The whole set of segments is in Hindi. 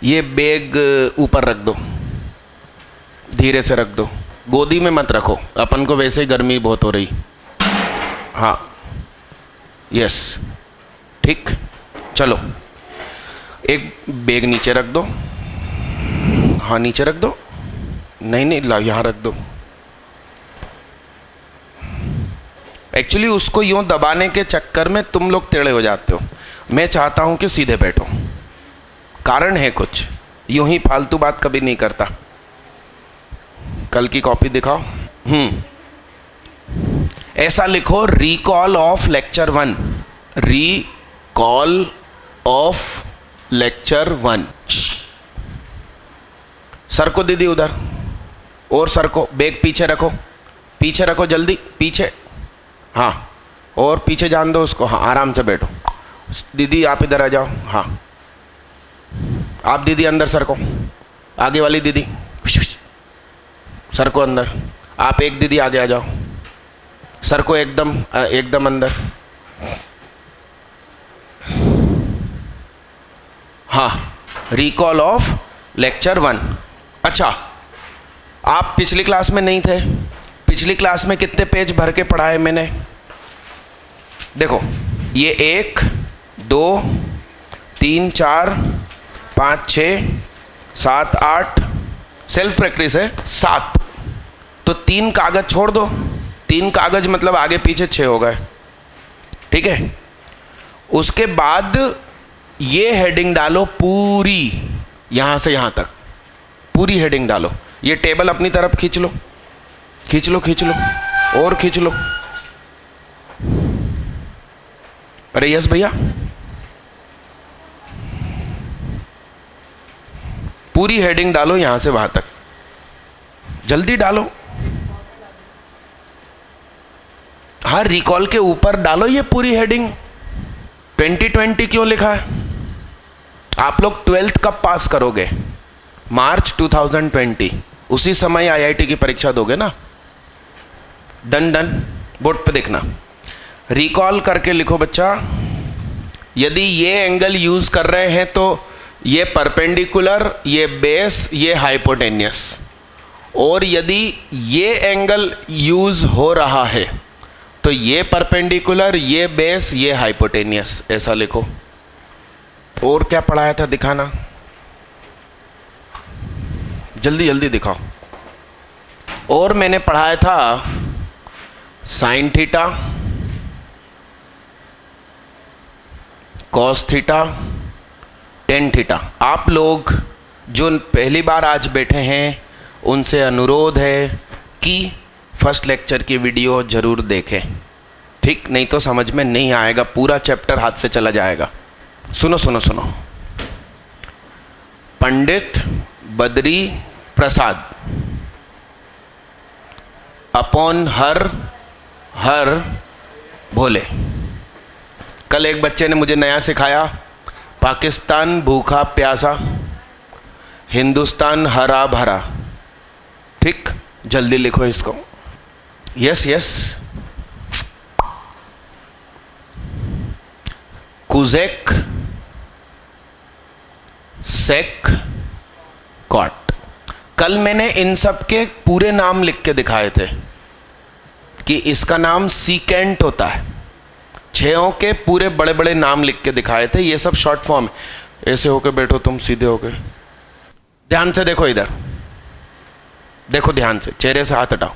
ये बैग ऊपर रख दो, धीरे से रख दो, गोदी में मत रखो, अपन को वैसे ही गर्मी बहुत हो रही। हाँ, यस, ठीक। चलो, एक बैग नीचे रख दो। हाँ, नीचे रख दो। नहीं नहीं, ला यहाँ रख दो। एक्चुअली उसको यूं दबाने के चक्कर में तुम लोग टेढ़े हो जाते हो। मैं चाहता हूं कि सीधे बैठो। कारण है कुछ, यूं ही फालतू बात कभी नहीं करता। कल की कॉपी दिखाओ। ऐसा लिखो, recall of lecture 1। Recall of lecture 1। Sir को दीदी उधर, और सर को, बैग पीछे रखो, पीछे रखो जल्दी, पीछे। हाँ, और पीछे जान दो उसको। हाँ, आराम से बैठो। दीदी आप इधर आ जाओ। हाँ, आप दीदी अंदर सर को, आगे वाली दीदी सर को अंदर। आप एक दीदी आगे आ जाओ, सर को एकदम अंदर। हाँ, रिकॉल ऑफ लेक्चर 1। अच्छा, आप पिछली क्लास में नहीं थे। पिछली क्लास में कितने पेज भर के पढ़ाए मैंने? देखो, ये 1 2 3 4 5 6 7 8 सेल्फ प्रैक्टिस है 7। तो 3 कागज छोड़ दो। 3 कागज मतलब आगे पीछे 6 हो गए, ठीक है। उसके बाद ये हेडिंग डालो पूरी, यहां से यहां तक पूरी हेडिंग डालो। ये टेबल अपनी तरफ खींच लो, खींच लो, खींच लो, और खींच लो। अरे यस भैया, पूरी हेडिंग डालो यहां से वहां तक, जल्दी डालो। हाँ, रिकॉल के ऊपर डालो ये पूरी हेडिंग। 2020 क्यों लिखा है? आप लोग 12th कब पास करोगे? मार्च 2020। उसी समय आईआईटी की परीक्षा दोगे ना। डन डन, बोर्ड पे देखना। रिकॉल करके लिखो बच्चा। यदि ये एंगल यूज कर रहे हैं तो ये परपेंडिकुलर, ये बेस, ये हाइपोटेनियस। और यदि ये एंगल यूज हो रहा है तो ये परपेंडिकुलर, ये बेस, ये हाइपोटेनियस, ऐसा लिखो। और क्या पढ़ाया था दिखाना, जल्दी जल्दी दिखाओ। और मैंने पढ़ाया था sine theta, cos theta, tan theta. आप लोग जो पहली बार आज बैठे हैं उनसे अनुरोध है कि फर्स्ट लेक्चर की वीडियो जरूर देखें, ठीक? नहीं तो समझ में नहीं आएगा, पूरा चैप्टर हाथ से चला जाएगा। सुनो सुनो सुनो। पंडित बद्री प्रसाद अपॉन हर भोले। कल एक बच्चे ने मुझे नया सिखाया, पाकिस्तान भूखा प्यासा, हिंदुस्तान हरा भरा। ठीक, जल्दी लिखो इसको। Yes yes. कुजेक, सेक, कॉट। कल मैंने इन सब के पूरे नाम लिख के दिखाए थे कि इसका नाम सीकेंट होता है। 6 के पूरे बड़े बड़े नाम लिख के दिखाए थे। ये सब शॉर्ट फॉर्म। ऐसे होके बैठो तुम, सीधे होके। ध्यान से देखो इधर, देखो ध्यान से, चेहरे से हाथ हटाओ।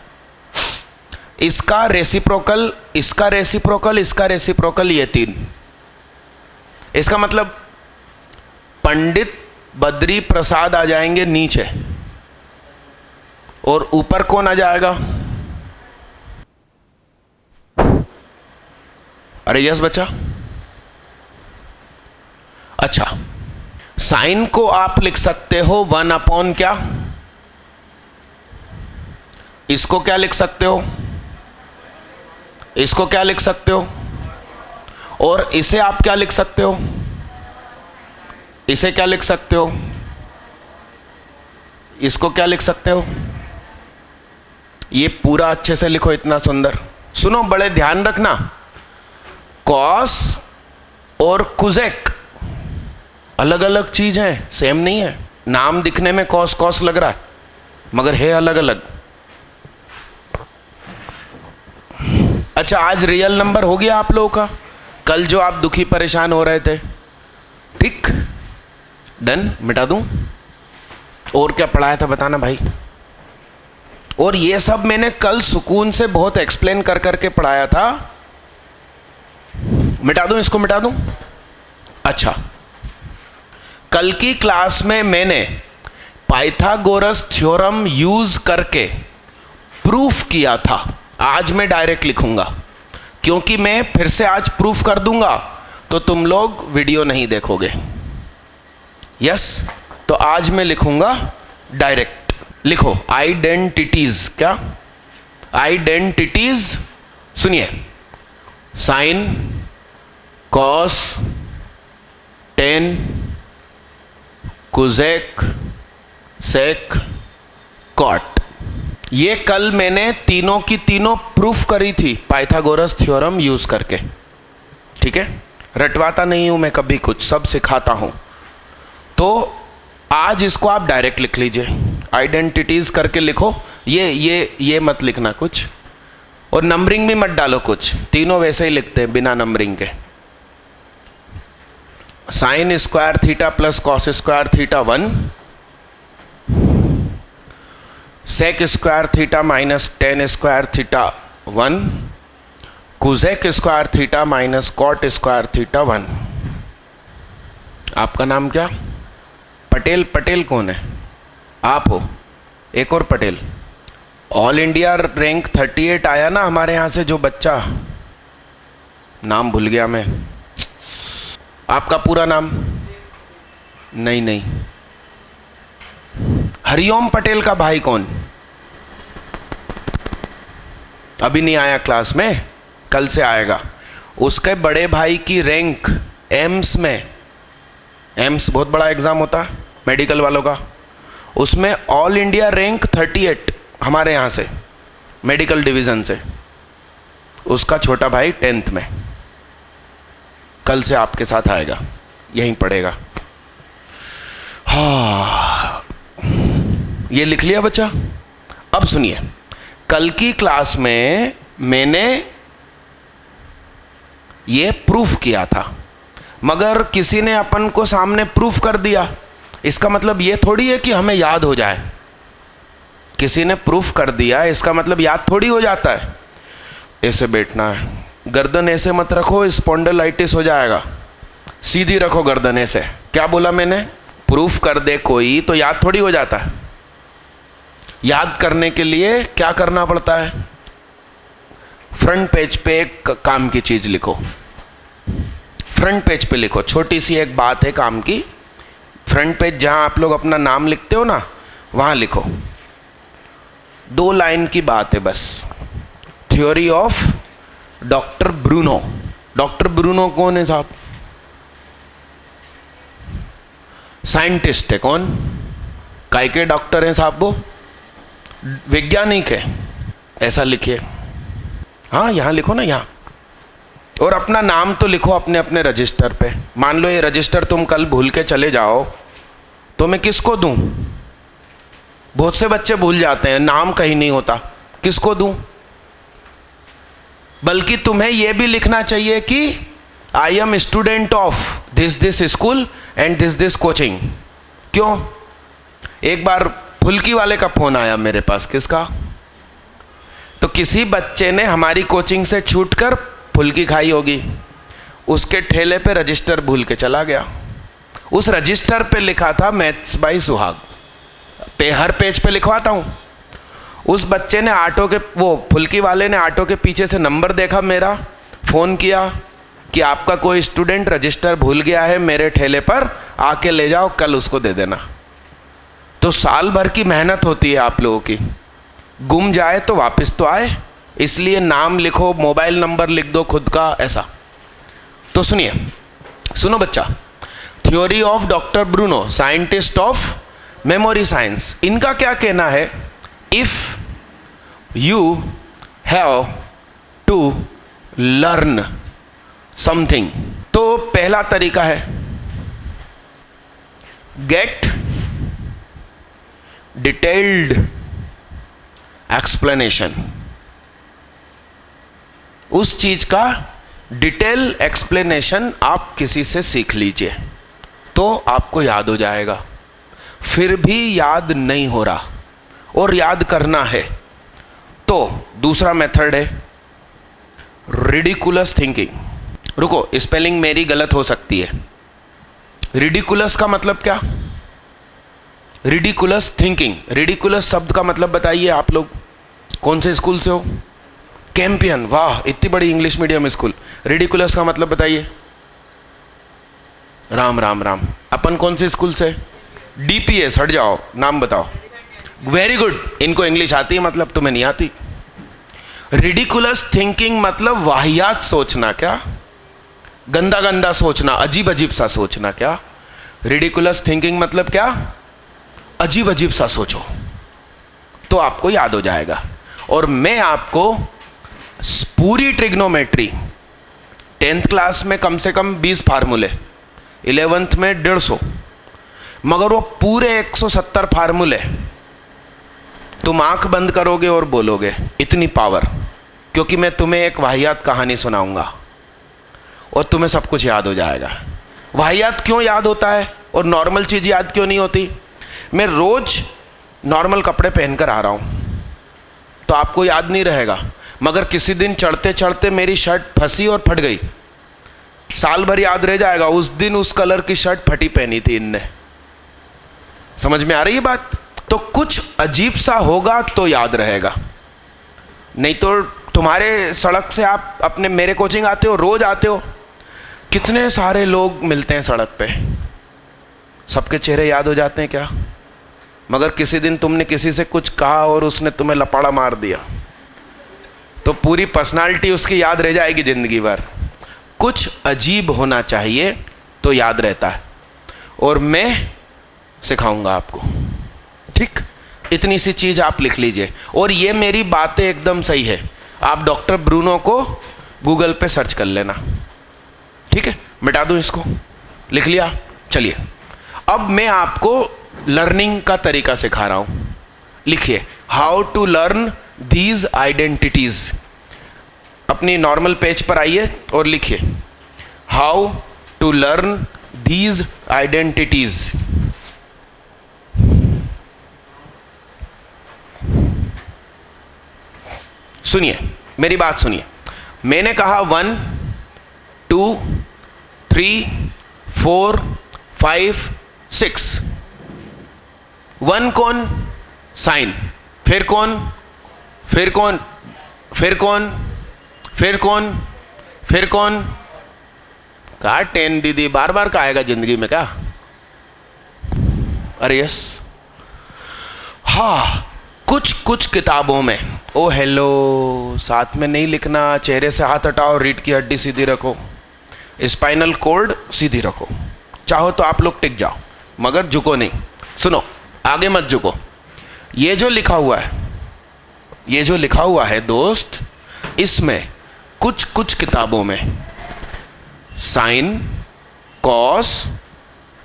इसका रेसिप्रोकल, इसका रेसिप्रोकल, इसका रेसिप्रोकल, ये 3। इसका मतलब पंडित बद्री प्रसाद आ जाएंगे नीचे, और ऊपर कौन आ जाएगा? अरे यस बच्चा। अच्छा, साइन को आप लिख सकते हो 1 अपॉन क्या? इसको क्या लिख सकते हो? इसको क्या लिख सकते हो? और इसे आप क्या लिख सकते हो? इसे क्या लिख सकते हो? इसको क्या लिख सकते हो? ये पूरा अच्छे से लिखो, इतना सुंदर। सुनो, बड़े ध्यान रखना, कॉस और कुजेक अलग अलग चीज है, सेम नहीं है। नाम दिखने में कॉस कॉस लग रहा है मगर है अलग अलग। अच्छा, आज रियल नंबर हो गया आप लोगों का, कल जो आप दुखी परेशान हो रहे थे, ठीक, डन, मिटा दूं। और क्या पढ़ाया था बताना भाई। और ये सब मैंने कल सुकून से बहुत एक्सप्लेन कर करके पढ़ाया था। मिटा दूं, इसको मिटा दूं। अच्छा, कल की क्लास में मैंने पाइथागोरस थ्योरम यूज करके प्रूफ किया था। आज मैं डायरेक्ट लिखूंगा क्योंकि मैं फिर से आज प्रूफ कर दूंगा तो तुम लोग वीडियो नहीं देखोगे। यस, तो आज मैं लिखूंगा डायरेक्ट। लिखो आइडेंटिटीज। क्या आइडेंटिटीज? सुनिए, साइन, कॉस, टेन, कुजेक, सेक, कॉट। ये कल मैंने तीनों की तीनों प्रूफ करी थी पाइथागोरस थ्योरम यूज करके। ठीक है, रटवाता नहीं हूं मैं कभी कुछ, सब सिखाता हूं। तो आज इसको आप डायरेक्ट लिख लीजिए, आइडेंटिटीज करके लिखो। ये मत लिखना कुछ, और नंबरिंग भी मत डालो कुछ, तीनों वैसे ही लिखते हैं बिना नंबरिंग के। Sine square theta plus cos square theta 1, sec square theta minus tan square theta 1, cosec square theta minus cot square theta 1। आपका नाम क्या? पटेल। पटेल कौन है? आप हो? एक और पटेल। ऑल इंडिया रैंक 38 आया ना हमारे यहाँ से जो बच्चा, नाम भूल गया मैं। आपका पूरा नाम? नहीं, हरिओम पटेल का भाई कौन? अभी नहीं आया क्लास में, कल से आएगा। उसके बड़े भाई की रैंक एम्स में, एम्स बहुत बड़ा एग्जाम होता है मेडिकल वालों का, उसमें ऑल इंडिया रैंक 38 हमारे यहाँ से मेडिकल डिवीज़न से। उसका छोटा भाई 10th में, कल से आपके साथ आएगा, यहीं पढ़ेगा। हाँ, ये लिख लिया बच्चा। अब सुनिए, कल की क्लास में मैंने ये प्रूफ किया था मगर किसी ने अपन को सामने प्रूफ कर दिया, इसका मतलब ये थोड़ी है कि हमें याद हो जाए। किसी ने प्रूफ कर दिया इसका मतलब याद थोड़ी हो जाता है। ऐसे बैठना है, गर्दन ऐसे मत रखो, स्पॉन्डिलाइटिस हो जाएगा। सीधी रखो गर्दन ऐसे। क्या बोला मैंने? प्रूफ कर दे कोई तो याद थोड़ी हो जाता है। याद करने के लिए क्या करना पड़ता है? फ्रंट पेज पे एक काम की चीज लिखो, फ्रंट पेज पे लिखो। छोटी सी एक बात है काम की, फ्रंट पेज जहां आप लोग अपना नाम लिखते हो ना, वहां लिखो। 2 लाइन की बात है बस। Theory of doctor Bruno. Doctor Bruno कौन है साहब? साइंटिस्ट है। कौन? काय के डॉक्टर हैं साहब? वो वैज्ञानिक है। ऐसा लिखिए। हाँ, यहां लिखो ना, यहां। और अपना नाम तो लिखो अपने अपने रजिस्टर पे। मान लो ये रजिस्टर तुम कल भूल के चले जाओ तो मैं किसको दूं? बहुत से बच्चे भूल जाते हैं, नाम कहीं नहीं होता, किसको दूं? बल्कि तुम्हें यह भी लिखना चाहिए कि I am student of this school and this coaching. क्यों? एक बार फुल्की वाले का फोन आया मेरे पास। किसका? तो किसी बच्चे ने हमारी कोचिंग से छूटकर फुल्की खाई होगी, उसके ठेले पे रजिस्टर भूल के चला गया। उस रजिस्टर पे लिखा था मैथ्स बाय सुहाग। हर पेज पे लिखवाता हूं। उस बच्चे ने ऑटो के, वो फुल्की वाले ने ऑटो के पीछे से नंबर देखा मेरा, फ़ोन किया कि आपका कोई स्टूडेंट रजिस्टर भूल गया है मेरे ठेले पर, आके ले जाओ, कल उसको दे देना। तो साल भर की मेहनत होती है आप लोगों की, गुम जाए तो वापस तो आए, इसलिए नाम लिखो, मोबाइल नंबर लिख दो खुद का, ऐसा। तो सुनिए, सुनो बच्चा, theory of doctor Bruno, scientist of memory science. इनका क्या कहना है? If you have to learn something, तो पहला तरीका है गेट डिटेल्ड एक्सप्लेनेशन, उस चीज का डिटेल एक्सप्लेनेशन आप किसी से सीख लीजिए तो आपको याद हो जाएगा। फिर भी याद नहीं हो रहा और याद करना है तो दूसरा मेथड है रिडिकुलस थिंकिंग। रुको, स्पेलिंग मेरी गलत हो सकती है। रिडिकुलस का मतलब क्या? Ridiculous thinking. रिडिकुलस शब्द का मतलब बताइए आप लोग, कौन से स्कूल से हो? कैंपियन, वाह, इतनी बड़ी इंग्लिश मीडियम स्कूल। रिडिकुलस का मतलब बताइए। राम राम राम। अपन कौन से स्कूल से? डीपीएस। हट जाओ, नाम बताओ। वेरी गुड, इनको इंग्लिश आती है, मतलब तुम्हें नहीं आती। रिडिकुलस थिंकिंग मतलब वाहियात सोचना। क्या? गंदा गंदा सोचना, अजीब अजीब सा सोचना। क्या? रिडिकुलस थिंकिंग मतलब क्या? अजीब अजीब सा सोचो तो आपको याद हो जाएगा। और मैं आपको पूरी ट्रिग्नोमेट्री 10th क्लास में कम से कम 20 फार्मूले, 11th में 150, मगर वो पूरे 170 फार्मूले तुम आंख बंद करोगे और बोलोगे, इतनी पावर। क्योंकि मैं तुम्हें एक वाहियात कहानी सुनाऊंगा और तुम्हें सब कुछ याद हो जाएगा। वाहियात क्यों याद होता है और नॉर्मल चीज़ याद क्यों नहीं होती? मैं रोज नॉर्मल कपड़े पहनकर आ रहा हूँ तो आपको याद नहीं रहेगा, मगर किसी दिन चढ़ते चढ़ते मेरी शर्ट फंसी और फट गई, साल भर याद रह जाएगा, उस दिन उस कलर की शर्ट फटी पहनी थी इनने। समझ में आ रही है बात? तो कुछ अजीब सा होगा तो याद रहेगा, नहीं तो तुम्हारे सड़क से आप अपने, मेरे कोचिंग आते हो, रोज आते हो, कितने सारे लोग मिलते हैं सड़क पे, सबके चेहरे याद हो जाते हैं क्या? मगर किसी दिन तुमने किसी से कुछ कहा और उसने तुम्हें लपाड़ा मार दिया तो पूरी पर्सनालिटी उसकी याद रह जाएगी जिंदगी भर। कुछ अजीब होना चाहिए तो याद रहता है, और मैं सिखाऊंगा आपको। ठीक, इतनी सी चीज आप लिख लीजिए। और ये मेरी बातें एकदम सही है, आप डॉक्टर ब्रूनो को गूगल पे सर्च कर लेना। ठीक है, मिटा दूं इसको? लिख लिया? चलिए, अब मैं आपको लर्निंग का तरीका सिखा रहा हूं। लिखिए, how to learn these identities. अपनी नॉर्मल पेज पर आइए और लिखिए, how to learn these identities. सुनिए, मेरी बात सुनिए। मैंने कहा 1 2 3 4 5 6। 1 कौन? साइन। फिर कौन? फिर कौन? फिर कौन? फिर कौन? फिर कौन? कहा 10 दीदी, बार बार का आएगा जिंदगी में क्या? अरे यस, हाँ, कुछ कुछ किताबों में, ओ हेलो, साथ में नहीं लिखना, चेहरे से हाथ हटाओ, रीढ़ की हड्डी सीधी रखो, स्पाइनल कॉर्ड सीधी रखो, चाहो तो आप लोग टिक जाओ मगर झुको नहीं। सुनो, आगे मत झुको। ये जो लिखा हुआ है, ये जो लिखा हुआ है दोस्त, इसमें कुछ कुछ किताबों में साइन, कॉस,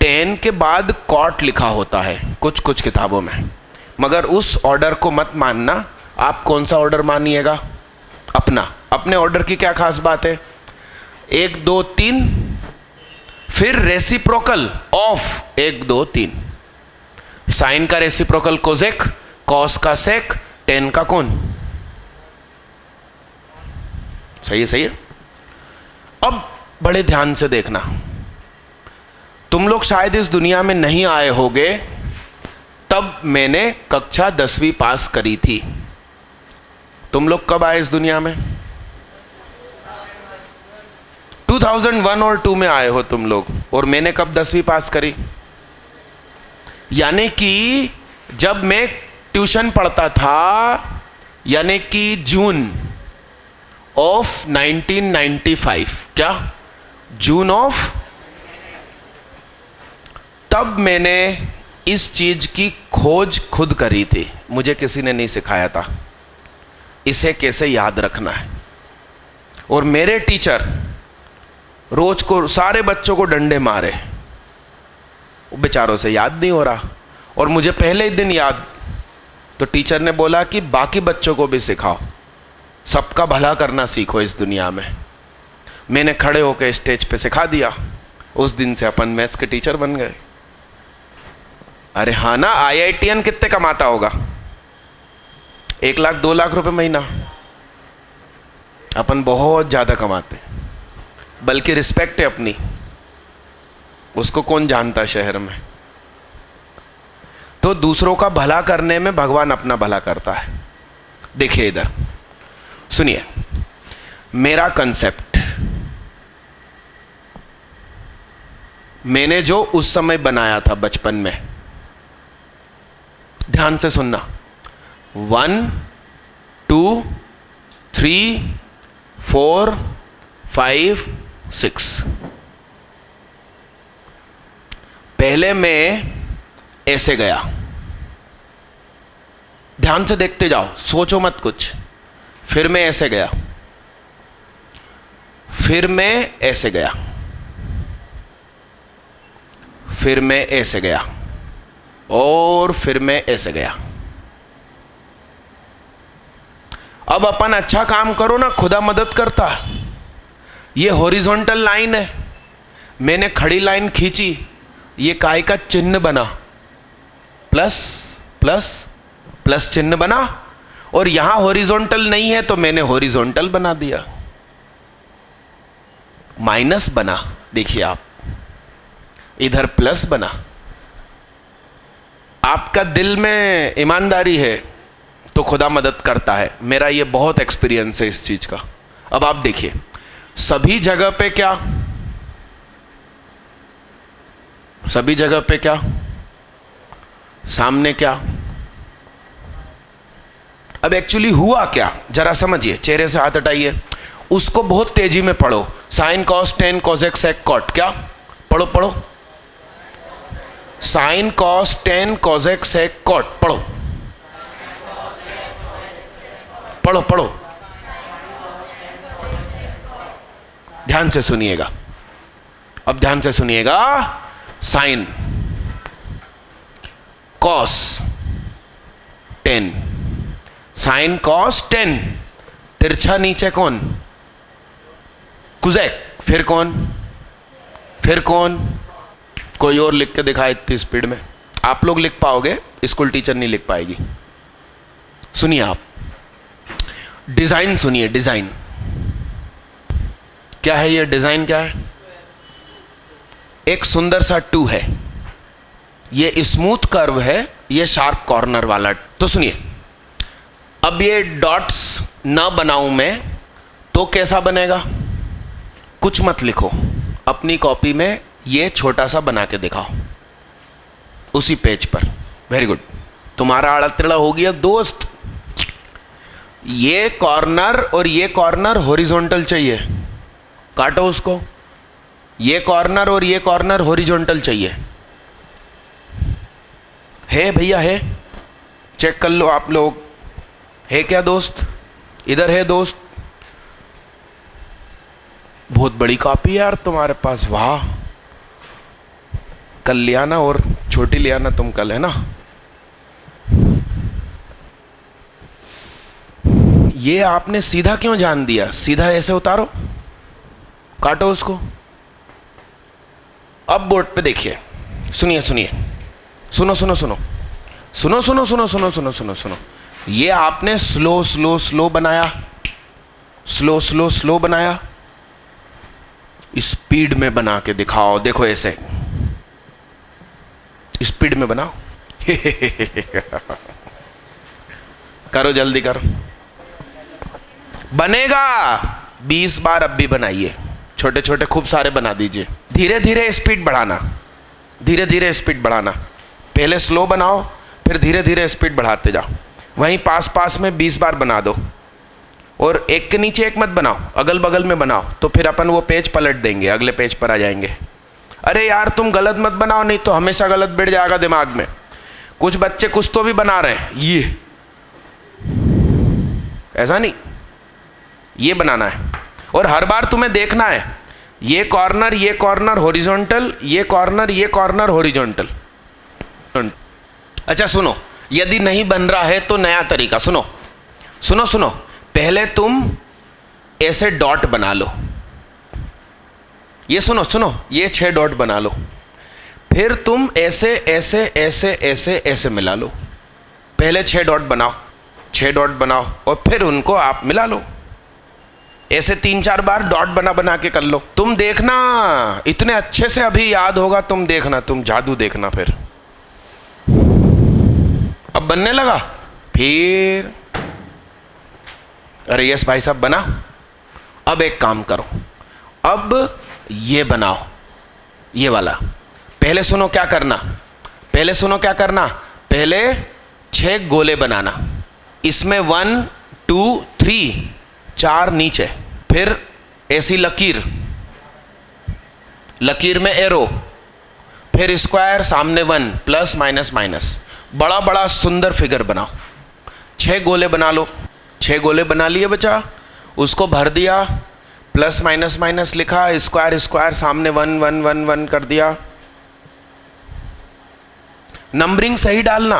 टेन के बाद कॉट लिखा होता है, कुछ कुछ किताबों में। मगर उस ऑर्डर को मत मानना। आप कौन सा ऑर्डर मानिएगा? अपना। अपने ऑर्डर की क्या खास बात है? 1 2 3, फिर रेसिप्रोकल ऑफ 1 2 3। साइन का रेसिप्रोकल कोसेक, कॉस का सेक, टेन का कौन? सही है, सही है। अब बड़े ध्यान से देखना, तुम लोग शायद इस दुनिया में नहीं आए होगे तब मैंने कक्षा 10वीं पास करी थी। तुम लोग कब आए इस दुनिया में? 2001 और 2 में आए हो तुम लोग, और मैंने कब 10वीं पास करी? यानी कि जब मैं ट्यूशन पढ़ता था, यानी कि जून ऑफ 1995। क्या? जून ऑफ, तब मैंने इस चीज की खोज खुद करी थी, मुझे किसी ने नहीं सिखाया था इसे कैसे याद रखना है। और मेरे टीचर रोज को सारे बच्चों को डंडे मारे वो बेचारों से याद नहीं हो रहा, और मुझे पहले ही दिन याद। तो टीचर ने बोला कि बाकी बच्चों को भी सिखाओ, सबका भला करना सीखो इस दुनिया में। मैंने खड़े होकर स्टेज पे सिखा दिया। उस दिन से अपन मैथ्स के टीचर बन गए। अरे हाँ ना, IITian कितने कमाता होगा? 1 लाख 2 लाख रुपए महीना। अपन बहुत ज्यादा कमाते, बल्कि रिस्पेक्ट है अपनी, उसको कौन जानता शहर में। तो दूसरों का भला करने में भगवान अपना भला करता है। देखिए इधर सुनिए, मेरा कंसेप्ट मैंने जो उस समय बनाया था बचपन में, ध्यान से सुनना। 1 2 3 4 5 6। पहले मैं ऐसे गया, ध्यान से देखते जाओ, सोचो मत कुछ। फिर मैं ऐसे गया, फिर मैं ऐसे गया, फिर मैं ऐसे गया, और फिर मैं ऐसे गया। अब अपन अच्छा काम करो ना, खुदा मदद करता। ये हॉरिजॉन्टल लाइन है, मैंने खड़ी लाइन खींची, ये काय का चिन्ह बना, प्लस प्लस प्लस चिन्ह बना, और यहां हॉरिजॉन्टल नहीं है तो मैंने हॉरिजॉन्टल बना दिया। माइनस बना, देखिए आप, इधर प्लस बना। आपका दिल में ईमानदारी है तो खुदा मदद करता है। मेरा ये बहुत एक्सपीरियंस है इस चीज का। अब आप देखिए, सभी जगह पे क्या, सभी जगह पे क्या, सामने क्या। अब एक्चुअली हुआ क्या, जरा समझिए, चेहरे से हाथ हटाइए, उसको बहुत तेजी में पढ़ो। Sine cos tan cosec sec cot, क्या पढ़ो पढ़ो, sine cos tan cosec sec cot, पढ़ो पढ़ो पढ़ो, ध्यान से सुनिएगा। अब ध्यान से सुनिएगा, sign cos ten, sign cos ten, तिरछा नीचे कौन, कुजेक, फिर कौन, फिर कौन, कोई और लिख के दिखाए इतनी स्पीड में। आप लोग लिख पाओगे, स्कूल टीचर नहीं लिख पाएगी। सुनिए आप, डिजाइन सुनिए, डिजाइन क्या है, ये डिजाइन क्या है? एक सुंदर सा 2 है, ये स्मूथ कर्व है, ये शार्प कॉर्नर वाला। तो सुनिए, अब ये डॉट्स ना बनाऊं मैं तो कैसा बनेगा? कुछ मत लिखो, अपनी कॉपी में ये छोटा सा बना के दिखाओ उसी पेज पर। वेरी गुड, तुम्हारा आड़ा टेढ़ा हो गया दोस्त। ये कॉर्नर और ये कॉर्नर हॉरिजॉन्टल चाहिए, काटो उसको। ये कॉर्नर और ये कॉर्नर हॉरिजॉन्टल चाहिए। है भैया, है? चेक कर लो आप लोग, है क्या दोस्त? इधर है दोस्त? बहुत बड़ी कॉपी है यार तुम्हारे पास, वाह। कल ले आना, और छोटी ले आना तुम कल, है ना? ये आपने सीधा क्यों जान दिया? सीधा ऐसे उतारो, काटो उसको। अब बोर्ड पे देखिए, सुनिए सुनिए, सुनो सुनो सुनो सुनो सुनो सुनो सुनो सुनो सुनो सुनो। ये आपने स्लो स्लो स्लो बनाया, स्लो स्लो स्लो बनाया। स्पीड में बना के दिखाओ, देखो ऐसे स्पीड में बनाओ। करो जल्दी करो, बनेगा। 20 बार अब भी बनाइए, छोटे छोटे खूब सारे बना दीजिए। धीरे धीरे स्पीड बढ़ाना, धीरे धीरे स्पीड बढ़ाना। पहले स्लो बनाओ, फिर धीरे धीरे स्पीड बढ़ाते जाओ। वहीं पास पास में 20 बार बना दो, और एक के नीचे एक मत बनाओ, अगल बगल में बनाओ। तो फिर अपन वो पेज पलट देंगे, अगले पेज पर आ जाएंगे। अरे यार तुम गलत मत बनाओ, नहीं तो हमेशा गलत बैठ जाएगा दिमाग में। कुछ बच्चे कुछ तो भी बना रहे हैं, ये ऐसा नहीं, ये बनाना है। और हर बार तुम्हें देखना है, ये कॉर्नर हॉरिजॉन्टल, ये कॉर्नर हॉरिजॉन्टल। अच्छा सुनो, यदि नहीं बन रहा है तो नया तरीका सुनो सुनो सुनो। पहले तुम ऐसे डॉट बना लो, ये सुनो सुनो, ये 6 डॉट बना लो। फिर तुम ऐसे ऐसे ऐसे ऐसे ऐसे मिला लो। पहले 6 डॉट बनाओ, 6 डॉट बनाओ और फिर उनको आप मिला लो। ऐसे 3-4 बार डॉट बना बना के कर लो। तुम देखना इतने अच्छे से अभी याद होगा, तुम देखना, तुम जादू देखना। फिर अब बनने लगा। फिर अरे यस भाई साहब बना। अब एक काम करो, अब ये बनाओ, ये वाला। पहले सुनो क्या करना, पहले सुनो क्या करना। पहले 6 गोले बनाना, इसमें 1 2 3 4 नीचे, फिर ऐसी लकीर, लकीर में एरो, फिर स्क्वायर, सामने 1 प्लस माइनस माइनस, बड़ा बड़ा सुंदर फिगर बनाओ। 6 गोले बना लो। 6 गोले बना लिए बच्चा, उसको भर दिया, प्लस माइनस माइनस लिखा, स्क्वायर स्क्वायर, सामने 1 1 1 1 कर दिया। नंबरिंग सही डालना।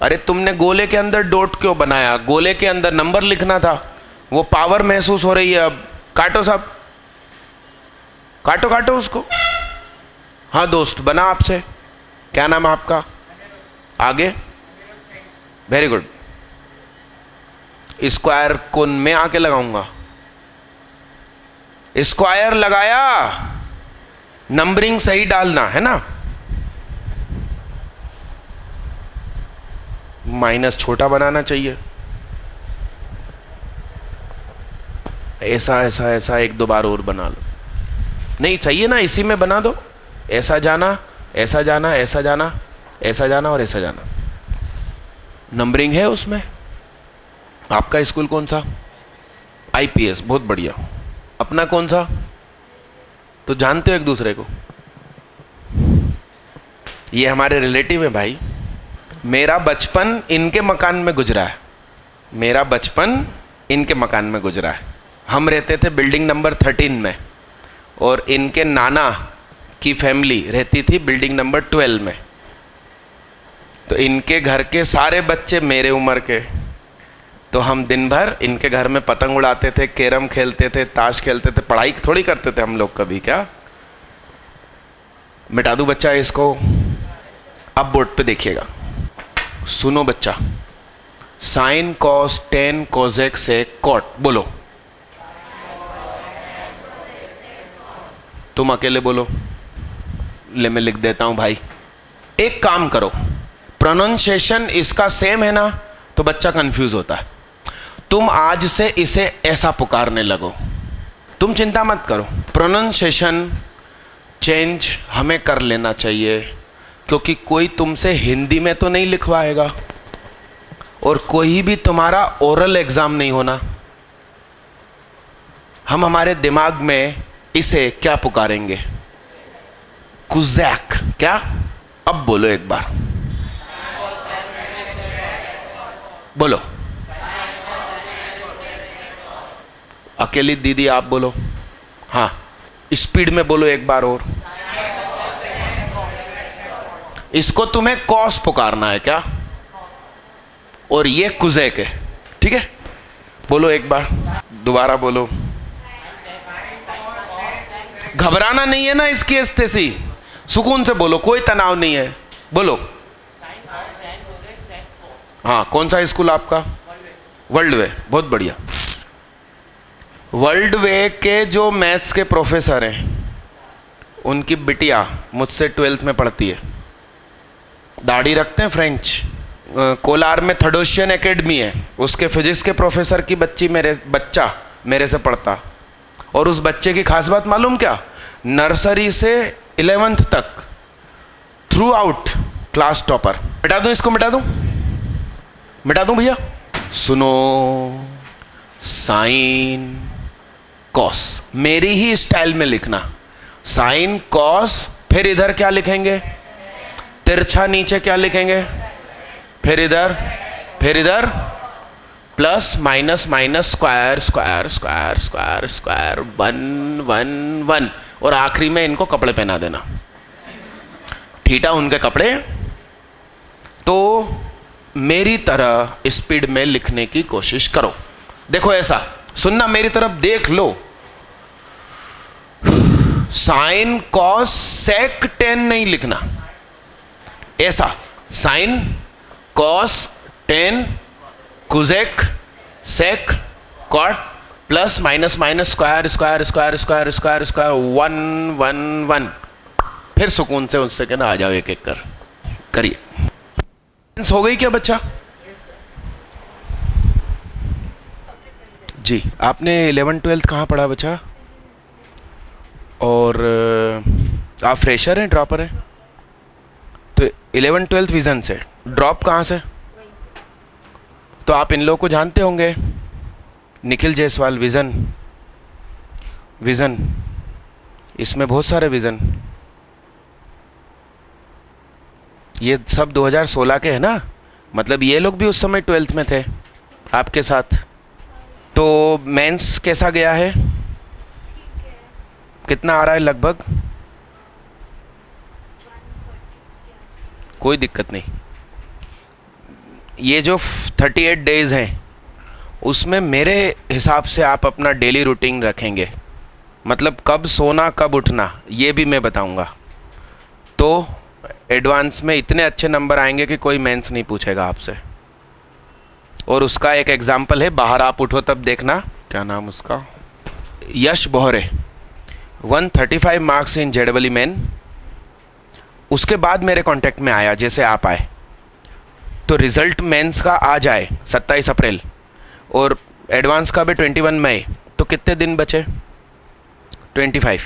अरे तुमने गोले के अंदर डॉट क्यों बनाया? गोले के अंदर नंबर लिखना था। वो पावर महसूस हो रही है। अब काटो सब, काटो काटो उसको। हाँ दोस्त बना आपसे, क्या नाम है आपका? आगे, वेरी गुड। स्क्वायर को मैं आके लगाऊंगा। स्क्वायर लगाया, नंबरिंग सही डालना है ना। माइनस छोटा बनाना चाहिए। ऐसा ऐसा ऐसा 1-2 बार और बना लो। नहीं सही है ना, इसी में बना दो। ऐसा जाना, ऐसा जाना, ऐसा जाना, ऐसा जाना और ऐसा जाना। नंबरिंग है उसमें। आपका स्कूल कौन सा? IPS, बहुत बढ़िया। अपना कौन सा? तो जानते हो एक दूसरे को। ये हमारे रिलेटिव है भाई। मेरा बचपन इनके मकान में गुजरा है, मेरा बचपन इनके मकान में गुजरा है। हम रहते थे बिल्डिंग नंबर 13 में और इनके नाना की फैमिली रहती थी बिल्डिंग नंबर 12 में। तो इनके घर के सारे बच्चे मेरे उम्र के, तो हम दिन भर इनके घर में पतंग उड़ाते थे, कैरम खेलते थे, ताश खेलते थे। पढ़ाई थोड़ी करते थे हम लोग कभी। क्या मिटा दूं बच्चा इसको? अब बोर्ड पे देखिएगा, सुनो बच्चा। साइन कॉस टेन कोजेक से कॉट बोलो। तुम अकेले बोलो, ले मैं लिख देता हूं भाई। एक काम करो, प्रोनाउंसिएशन इसका सेम है ना, तो बच्चा कंफ्यूज होता है। तुम आज से इसे ऐसा पुकारने लगो। तुम चिंता मत करो, प्रोनाउंसिएशन चेंज हमें कर लेना चाहिए, क्योंकि कोई तुमसे हिंदी में तो नहीं लिखवाएगा और कोई भी तुम्हारा ओरल एग्जाम नहीं होना। हम हमारे दिमाग में इसे क्या पुकारेंगे? कुजैक। क्या? अब बोलो एक बार, बोलो। अकेली दीदी आप बोलो। हाँ स्पीड में बोलो एक बार और। इसको तुम्हें कॉस पुकारना है क्या? और ये कुजैक है, ठीक है? बोलो एक बार, दोबारा बोलो। घबराना नहीं है ना इसकी स्थिति, सुकून से बोलो, कोई तनाव नहीं है, बोलो। हाँ कौन सा स्कूल आपका? वर्ल्ड वे, बहुत बढ़िया। वर्ल्ड वे के जो मैथ्स के प्रोफेसर हैं, उनकी बिटिया मुझसे 12th में पढ़ती है, दाढ़ी रखते हैं, फ्रेंच। कोलार में थडोशियन एकेडमी है, उसके फिजिक्स के प्रोफेसर की बच्चा मेरे से पढ़ता। और उस बच्चे की खास बात मालूम क्या? नर्सरी से 11th तक थ्रू आउट क्लास टॉपर। मिटा दूं इसको? मिटा दूं? मिटा दूं भैया? सुनो, साइन कॉस मेरी ही स्टाइल में लिखना। साइन कॉस, फिर इधर क्या लिखेंगे? तिरछा नीचे क्या लिखेंगे? फिर इधर plus minus minus square square square square square 1 1 1 और आखिरी में इनको कपड़े पहना देना। थीटा उनके कपड़े। तो मेरी तरह स्पीड में लिखने की कोशिश करो। देखो ऐसा सुनना, मेरी तरफ देख लो। साइन कॉस सेक टेन नहीं लिखना, ऐसा साइन कॉस टेन कुजेक सेक cot plus minus minus square square square square square square 1 1 1। फिर सुकून से उससे कहना आ जाओ एक एक कर करिए। हो गई क्या बच्चा? जी, आपने 11 12 कहाँ पढ़ा बच्चा? और आप फ्रेशर हैं ड्रॉपर हैं? तो 11 12 विजन से, ड्रॉप कहाँ से? तो आप इन लोगों को जानते होंगे, निखिल जायसवाल विजन, विजन इसमें बहुत सारे विजन, ये सब 2016 के हैं ना, मतलब ये लोग भी उस समय 12th में थे आपके साथ। तो मेंस कैसा गया है? कितना आ रहा है लगभग? कोई दिक्कत नहीं। ये जो 38 डेज हैं उसमें मेरे हिसाब से आप अपना डेली रूटीन रखेंगे, मतलब कब सोना कब उठना ये भी मैं बताऊंगा। तो एडवांस में इतने अच्छे नंबर आएंगे कि कोई मेंस नहीं पूछेगा आपसे। और उसका एक एग्जाम्पल है, बाहर आप उठो तब देखना, क्या नाम उसका, यश बोहरे, 135 मार्क्स इन जेडबली मैन। उसके बाद मेरे कांटेक्ट में आया, जैसे आप आए तो रिजल्ट मेंस का आ जाए 27 अप्रैल और एडवांस का भी 21 मई, तो कितने दिन बचे? 25।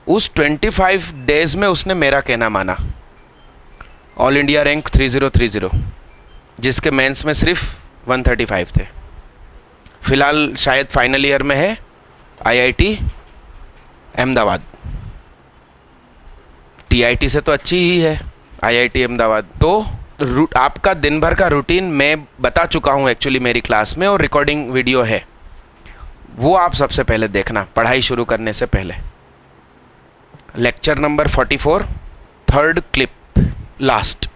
उस 25 डेज में उसने मेरा कहना माना। ऑल इंडिया रैंक 3030, जिसके मेंस में सिर्फ 135 थे। फिलहाल शायद फाइनल ईयर में है IIT अहमदाबाद। TIT से तो अच्छी ही है IIT अहमदाबाद। तो आपका दिन भर का रूटीन मैं बता चुका हूँ एक्चुअली मेरी क्लास में, और रिकॉर्डिंग वीडियो है, वो आप सबसे पहले देखना पढ़ाई शुरू करने से पहले। Lecture number 44, third clip, last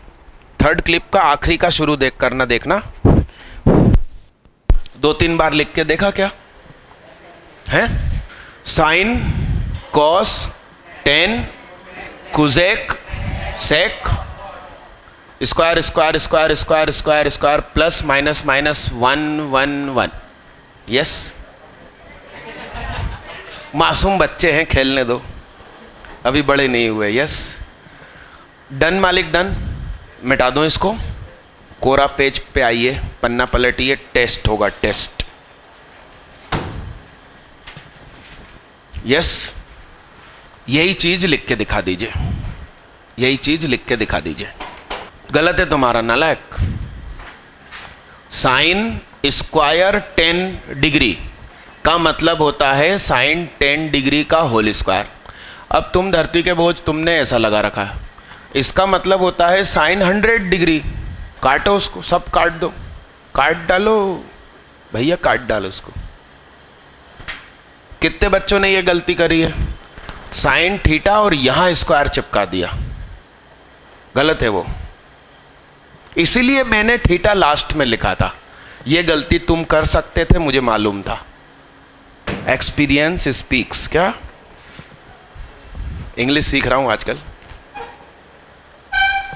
third clip का आखिरी का शुरू देखना। 2-3 बार लिख के देखा क्या है? Sine cos tan cosec sec square square square square square square plus minus minus 1 1 1। Yes, मासूम बच्चे हैं, खेलने दो, अभी बड़े नहीं हुए। यस, डन मालिक, डन। मिटा दो इसको, कोरा पेज पे आइए, पन्ना पलटिए, टेस्ट होगा, टेस्ट। यस, यही चीज लिख के दिखा दीजिए, यही चीज लिख के दिखा दीजिए। गलत है तुम्हारा नालायक। साइन स्क्वायर 10 डिग्री का मतलब होता है साइन 10 डिग्री का होल स्क्वायर। अब तुम धरती के बोझ, तुमने ऐसा लगा रखा है, इसका मतलब होता है साइन 100 डिग्री। काटो उसको, सब काट दो, काट डालो भैया, काट डालो उसको। कितने बच्चों ने ये गलती करी है? साइन थीटा और यहां स्क्वायर चिपका दिया, गलत है वो। इसीलिए मैंने थीटा लास्ट में लिखा था। ये गलती तुम कर सकते थे, मुझे मालूम था। Experience speaks. क्या इंग्लिश सीख रहा हूं आजकल।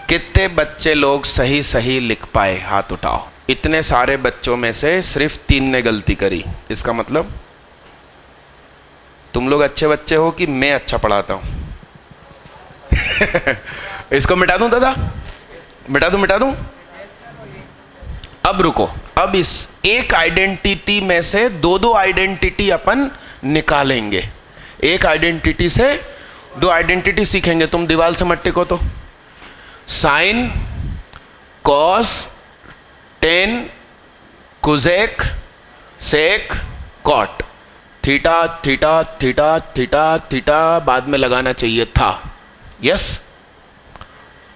कितने बच्चे लोग सही सही लिख पाए? हाथ उठाओ। इतने सारे बच्चों में से सिर्फ 3 ने गलती करी। इसका मतलब तुम लोग अच्छे बच्चे हो कि मैं अच्छा पढ़ाता हूं? इसको मिटा दूं दादा? मिटा दूं? अब रुको, अब इस एक आइडेंटिटी में से 2 आइडेंटिटी अपन निकालेंगे। एक आइडेंटिटी से 2 आइडेंटिटी सीखेंगे। तुम दीवार से मत टिको। तो साइन कॉस 10 कुजेक सेक cot, theta theta theta theta theta बाद में लगाना चाहिए था। Yes,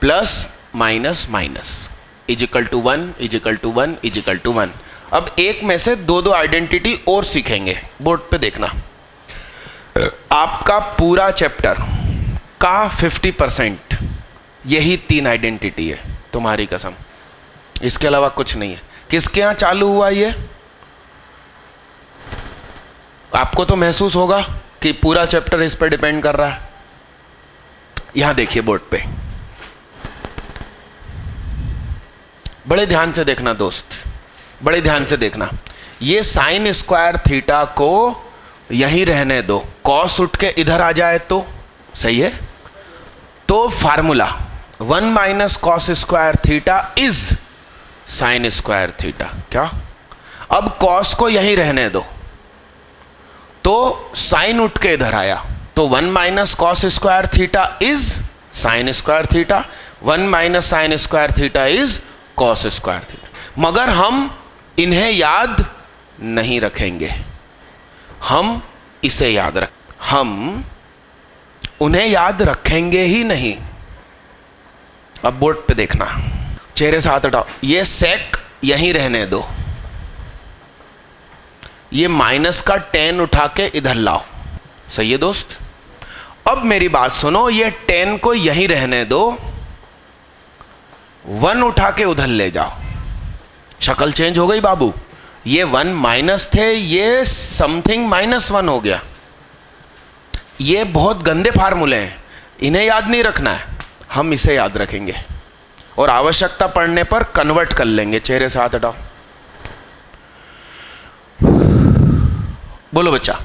plus minus minus is equal to 1 is equal to 1 is equal to 1। अब एक में से दो दो आइडेंटिटी और सीखेंगे, बोर्ड पे देखना। आपका पूरा चैप्टर का 50% यही 3 आइडेंटिटी है, तुम्हारी कसम, इसके अलावा कुछ नहीं है। किसके यहां चालू हुआ ये? आपको तो महसूस होगा कि पूरा चैप्टर इस पर डिपेंड कर रहा है। यहां देखिए बोर्ड पे, बड़े ध्यान से देखना दोस्त, बड़े ध्यान से देखना। ये साइन स्क्वायर थीटा को यहीं रहने दो, कॉस उठ के इधर आ जाए तो सही है। तो formula 1 minus cos square theta is sine square theta. क्या? अब कॉस को यहीं रहने दो, तो साइन उठ के इधर आया, तो 1 minus cos square theta is sine square theta, 1 minus sign square theta is cos square theta. मगर हम इन्हें याद नहीं रखेंगे, हम इसे याद हम उन्हें याद रखेंगे ही नहीं। अब बोर्ड पे देखना, चेहरे से हाथ हटाओ, ये सेक यहीं रहने दो, ये माइनस का 10 उठा के इधर लाओ, सही है दोस्त। अब मेरी बात सुनो, ये 10 को यहीं रहने दो, 1 उठा के उधर ले जाओ। शक्ल चेंज हो गई बाबू, ये 1 माइनस थे, ये समथिंग -1 हो गया। ये बहुत गंदे फार्मूले हैं, इन्हें याद नहीं रखना है, हम इसे याद रखेंगे और आवश्यकता पड़ने पर कन्वर्ट कर लेंगे। चेहरे से हाथ हटाओ, बोलो बच्चा,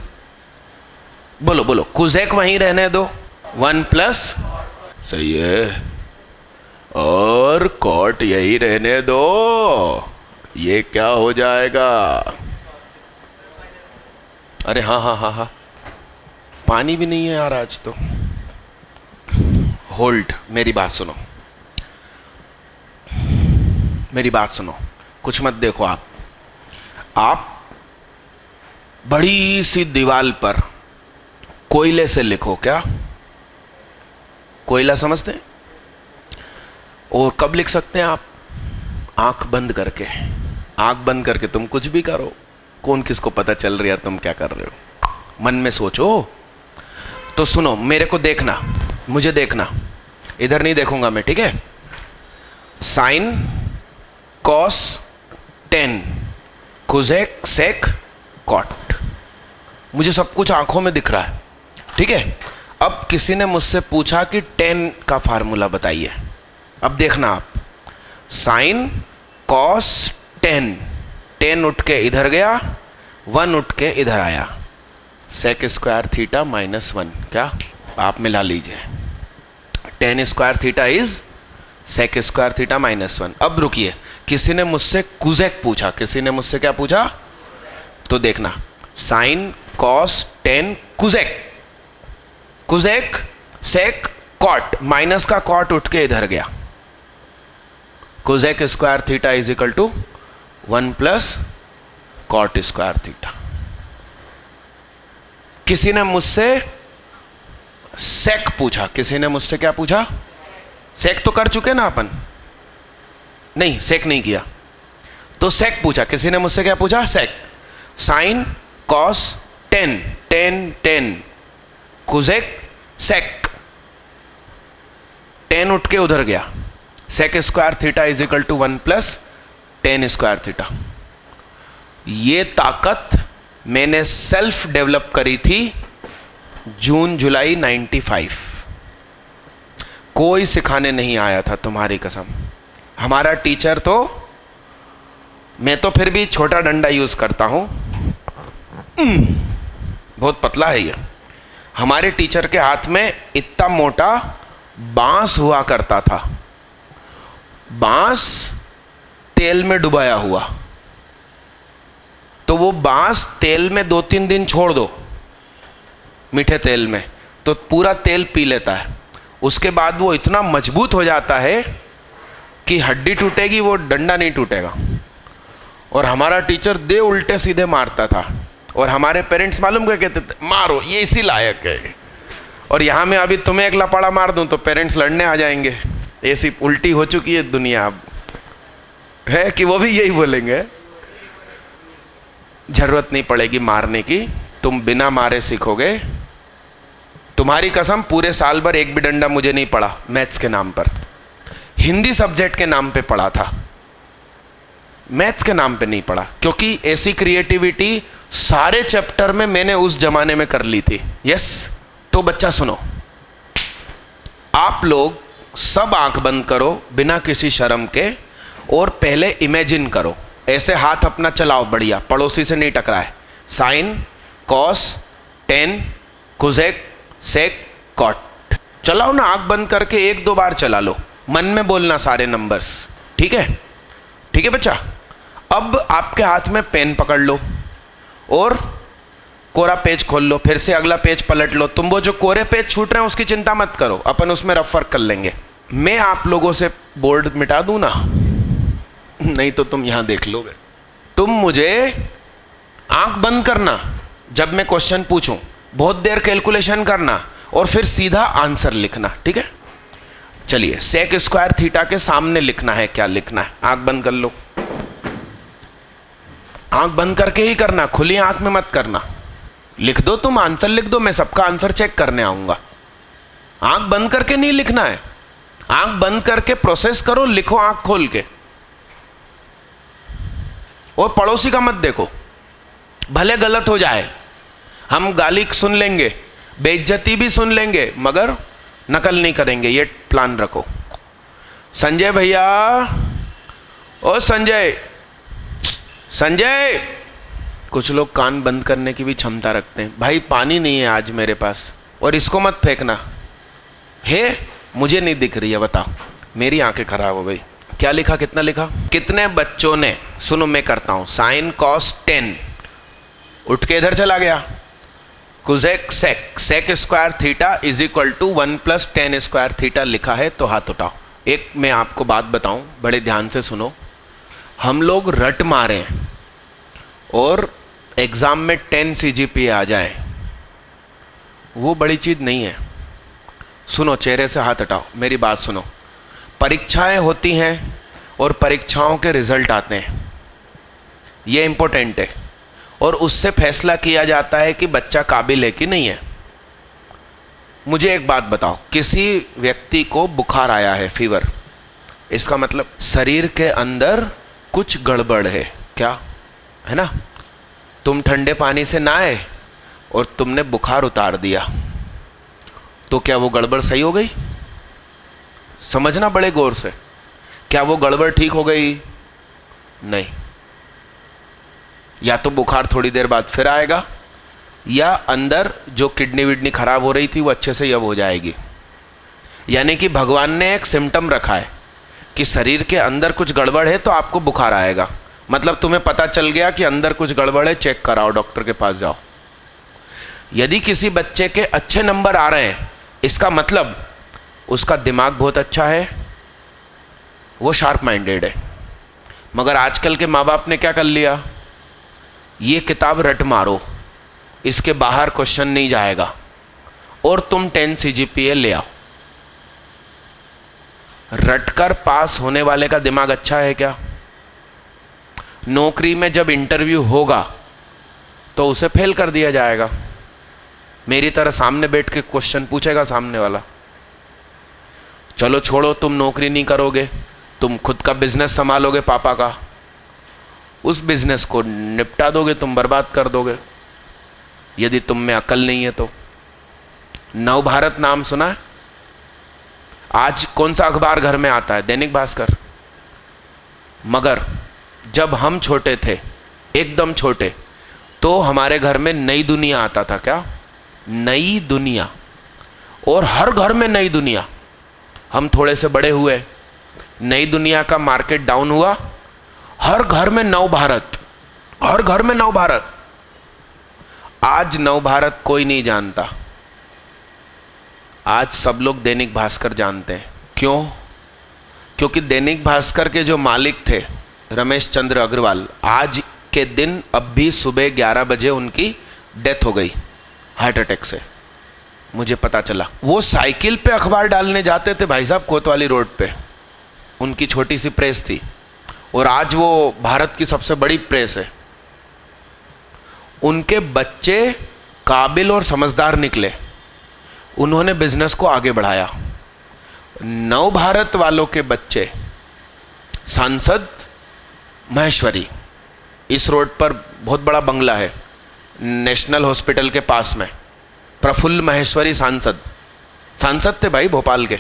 बोलो बोलो। कुजेक वहीं रहने दो, 1 प्लस, सही है, और कॉट यही रहने दो, ये क्या हो जाएगा? अरे हाँ हाँ हाँ हाँ, पानी भी नहीं है यार आज तो। होल्ड, मेरी बात सुनो, मेरी बात सुनो, कुछ मत देखो। आप बड़ी सी दीवार पर कोयले से लिखो। क्या? कोयला समझते हैं? और कब लिख सकते हैं आप? आंख बंद करके। आंख बंद करके तुम कुछ भी करो, कौन किसको पता चल रहा है तुम क्या कर रहे हो, मन में सोचो। तो सुनो, मेरे को देखना, मुझे देखना, इधर नहीं देखूंगा मैं, ठीक है? Sine cos 10 cosec sec cot, मुझे सब कुछ आंखों में दिख रहा है, ठीक है? अब किसी ने मुझसे पूछा कि 10 का फार्मूला बताइए। अब देखना आप, साइन कॉस 10 उठ के इधर गया, 1 उठ के इधर आया, सेक स्क्वायर थीटा -1। क्या? आप मिला लीजिए, 10 square theta is sec square theta -1। अब रुकिए, किसी ने मुझसे कुजेक पूछा, किसी ने मुझसे क्या पूछा? तो देखना, साइन कॉस 10 कुजेक, कुजेक सेक कॉट, माइनस का कॉट उठ के इधर गया, cosec square theta is equal to 1 plus cot square theta. किसी ने मुझसे सेक पूछा, किसी ने मुझसे क्या पूछा? सेक तो कर चुके ना अपन, नहीं सेक नहीं किया, तो सेक पूछा। किसी ने मुझसे क्या पूछा? Sec, sine cos 10 cosec sec, 10 उठ के उधर गया, sec square theta is equal to 1 plus 10 square theta. ये ताकत मैंने सेल्फ डेवलप करी थी जून जुलाई 95, कोई सिखाने नहीं आया था, तुम्हारी कसम। हमारा टीचर तो, मैं तो फिर भी छोटा डंडा यूज करता हूं, बहुत पतला है ये। हमारे टीचर के हाथ में इतना मोटा बांस हुआ करता था, बांस तेल में डुबाया हुआ, तो वो बांस तेल में 2-3 दिन छोड़ दो, मीठे तेल में, तो पूरा तेल पी लेता है। उसके बाद वो इतना मजबूत हो जाता है कि हड्डी टूटेगी, वो डंडा नहीं टूटेगा। और हमारा टीचर दे उल्टे सीधे मारता था, और हमारे पेरेंट्स मालूम क्या कहते थे? मारो, ये इसी लायक है। और यहाँ में अभी तुम्हें एक लपाड़ा मार दूं तो पेरेंट्स लड़ने आ जाएंगे, ऐसी उल्टी हो चुकी है दुनिया अब, है कि वो भी यही बोलेंगे। जरूरत नहीं पड़ेगी मारने की, तुम बिना मारे सीखोगे। तुम्हारी कसम पूरे साल भर एक भी डंडा मुझे नहीं पड़ा मैथ्स के नाम पर। हिंदी सब्जेक्ट के नाम पे पढ़ा था, मैथ्स के नाम पे नहीं पढ़ा, क्योंकि ऐसी क्रिएटिविटी सारे चैप्टर में मैंने उस जमाने में कर ली थी। यस। तो बच्चा सुनो, आप लोग सब आंख बंद करो बिना किसी शर्म के, और पहले इमेजिन करो, ऐसे हाथ अपना चलाओ बढ़िया, पड़ोसी से नहीं टकराए। Sign, cos, tan, cosec, sec, cot. चलाओ ना, आंख बंद करके एक दो बार चला लो, मन में बोलना सारे नंबर्स। ठीक है? ठीक है बच्चा। अब आपके हाथ में पेन पकड़ लो और कोरा पेज खोल लो, फिर से अगला पेज पलट लो। तुम वो जो कोरे पेज छूट रहे हैं उसकी चिंता मत करो, अपन उसमें रफ वर्क कर लेंगे। मैं आप लोगों से बोर्ड मिटा दूं ना? नहीं तो तुम यहां देख लोगे। तुम मुझे आंख बंद करना जब मैं क्वेश्चन पूछूं, बहुत देर कैलकुलेशन करना और फिर सीधा आंसर लिखना। ठीक है? चलिए, सेक स्क्वायर थीटा के सामने लिखना है, क्या लिखना है? आंख बंद कर लो, आंख बंद करके ही करना, खुली आंख में मत करना। लिख दो, तुम आंसर लिख दो, मैं सबका आंसर चेक करने आऊंगा। आंख बंद करके नहीं लिखना है, आंख बंद करके प्रोसेस करो, लिखो आंख खोल के। और पड़ोसी का मत देखो, भले गलत हो जाए, हम गाली सुन लेंगे, बेइज्जती भी सुन लेंगे, मगर नकल नहीं करेंगे, ये प्लान रखो। संजय भैया, ओ संजय, संजय। कुछ लोग कान बंद करने की भी क्षमता रखते हैं। भाई पानी नहीं है आज मेरे पास, और इसको मत फेंकना है, मुझे नहीं दिख रही है, बताओ। मेरी आंखें खराब हो गई। क्या लिखा, कितना लिखा? कितने बच्चों ने, सुनो मैं करता हूं, साइन कॉस 10 उठ के इधर चला गया, cosec sec, sec square theta is equal to 1 + tan square theta लिखा है तो हाथ उठाओ। एक मैं आपको बात बताऊं, बड़े ध्यान से सुनो। हम लोग रट मारें और एग्जाम में 10 CGPA आ जाए, वो बड़ी चीज नहीं है। सुनो, चेहरे से हाथ हटाओ, मेरी बात सुनो। परीक्षाएं होती हैं और परीक्षाओं के रिजल्ट आते हैं, ये इंपॉर्टेंट है, और उससे फैसला किया जाता है कि बच्चा काबिल है कि नहीं है। मुझे एक बात बताओ, किसी व्यक्ति को बुखार आया है, फीवर, इसका मतलब शरीर के अंदर कुछ गड़बड़ है, क्या है ना? तुम ठंडे पानी से नहाए और तुमने बुखार उतार दिया, तो क्या वो गड़बड़ सही हो गई? समझना बड़े गौर से, क्या वो गड़बड़ ठीक हो गई? नहीं। या तो बुखार थोड़ी देर बाद फिर आएगा, या अंदर जो किडनी विडनी खराब हो रही थी वो अच्छे से अब हो जाएगी। यानी कि भगवान ने एक सिम्टम रखा है कि शरीर के अंदर कुछ गड़बड़ है तो आपको बुखार आएगा। मतलब तुम्हें पता चल गया कि अंदर कुछ गड़बड़ है, चेक कराओ, डॉक्टर के पास जाओ। यदि किसी बच्चे के अच्छे नंबर आ रहे हैं, इसका मतलब उसका दिमाग बहुत अच्छा है, वो शार्प माइंडेड है। मगर आजकल के माँ बाप ने क्या कर लिया, ये किताब रट मारो, इसके बाहर क्वेश्चन नहीं जाएगा, और तुम 10 CGPA ले आओ। रटकर पास होने वाले का दिमाग अच्छा है क्या? नौकरी में जब इंटरव्यू होगा तो उसे फेल कर दिया जाएगा। मेरी तरह सामने बैठ के क्वेश्चन पूछेगा सामने वाला। चलो छोड़ो, तुम नौकरी नहीं करोगे, तुम खुद का बिजनेस संभालोगे पापा का, उस बिजनेस को निपटा दोगे, तुम बर्बाद कर दोगे यदि तुम में अकल नहीं है तो। नवभारत नाम सुना है? आज कौन सा अखबार घर में आता है? दैनिक भास्कर। मगर जब हम छोटे थे, एकदम छोटे, तो हमारे घर में नई दुनिया आता था। क्या? नई दुनिया। और हर घर में नई दुनिया। हम थोड़े से बड़े हुए, नई दुनिया का मार्केट डाउन हुआ, हर घर में नवभारत, हर घर में नवभारत। आज नवभारत कोई नहीं जानता, आज सब लोग दैनिक भास्कर जानते हैं। क्यों? क्योंकि दैनिक भास्कर के जो मालिक थे रमेश चंद्र अग्रवाल, आज के दिन अब भी सुबह 11 बजे उनकी डेथ हो गई हार्ट अटैक से। मुझे पता चला। वो साइकिल पे अखबार डालने जाते थे भाई साहब, कोतवाली रोड पे, उनकी छोटी सी प्रेस थी, और आज वो भारत की सबसे बड़ी प्रेस है। उनके बच्चे काबिल और समझदार निकले, उन्होंने बिजनेस को आगे बढ़ाया। नव भारत वालों के बच्चे सांसद महेश्वरी, इस रोड पर बहुत बड़ा बंगला है नेशनल हॉस्पिटल के पास में, प्रफुल्ल महेश्वरी सांसद थे भाई भोपाल के।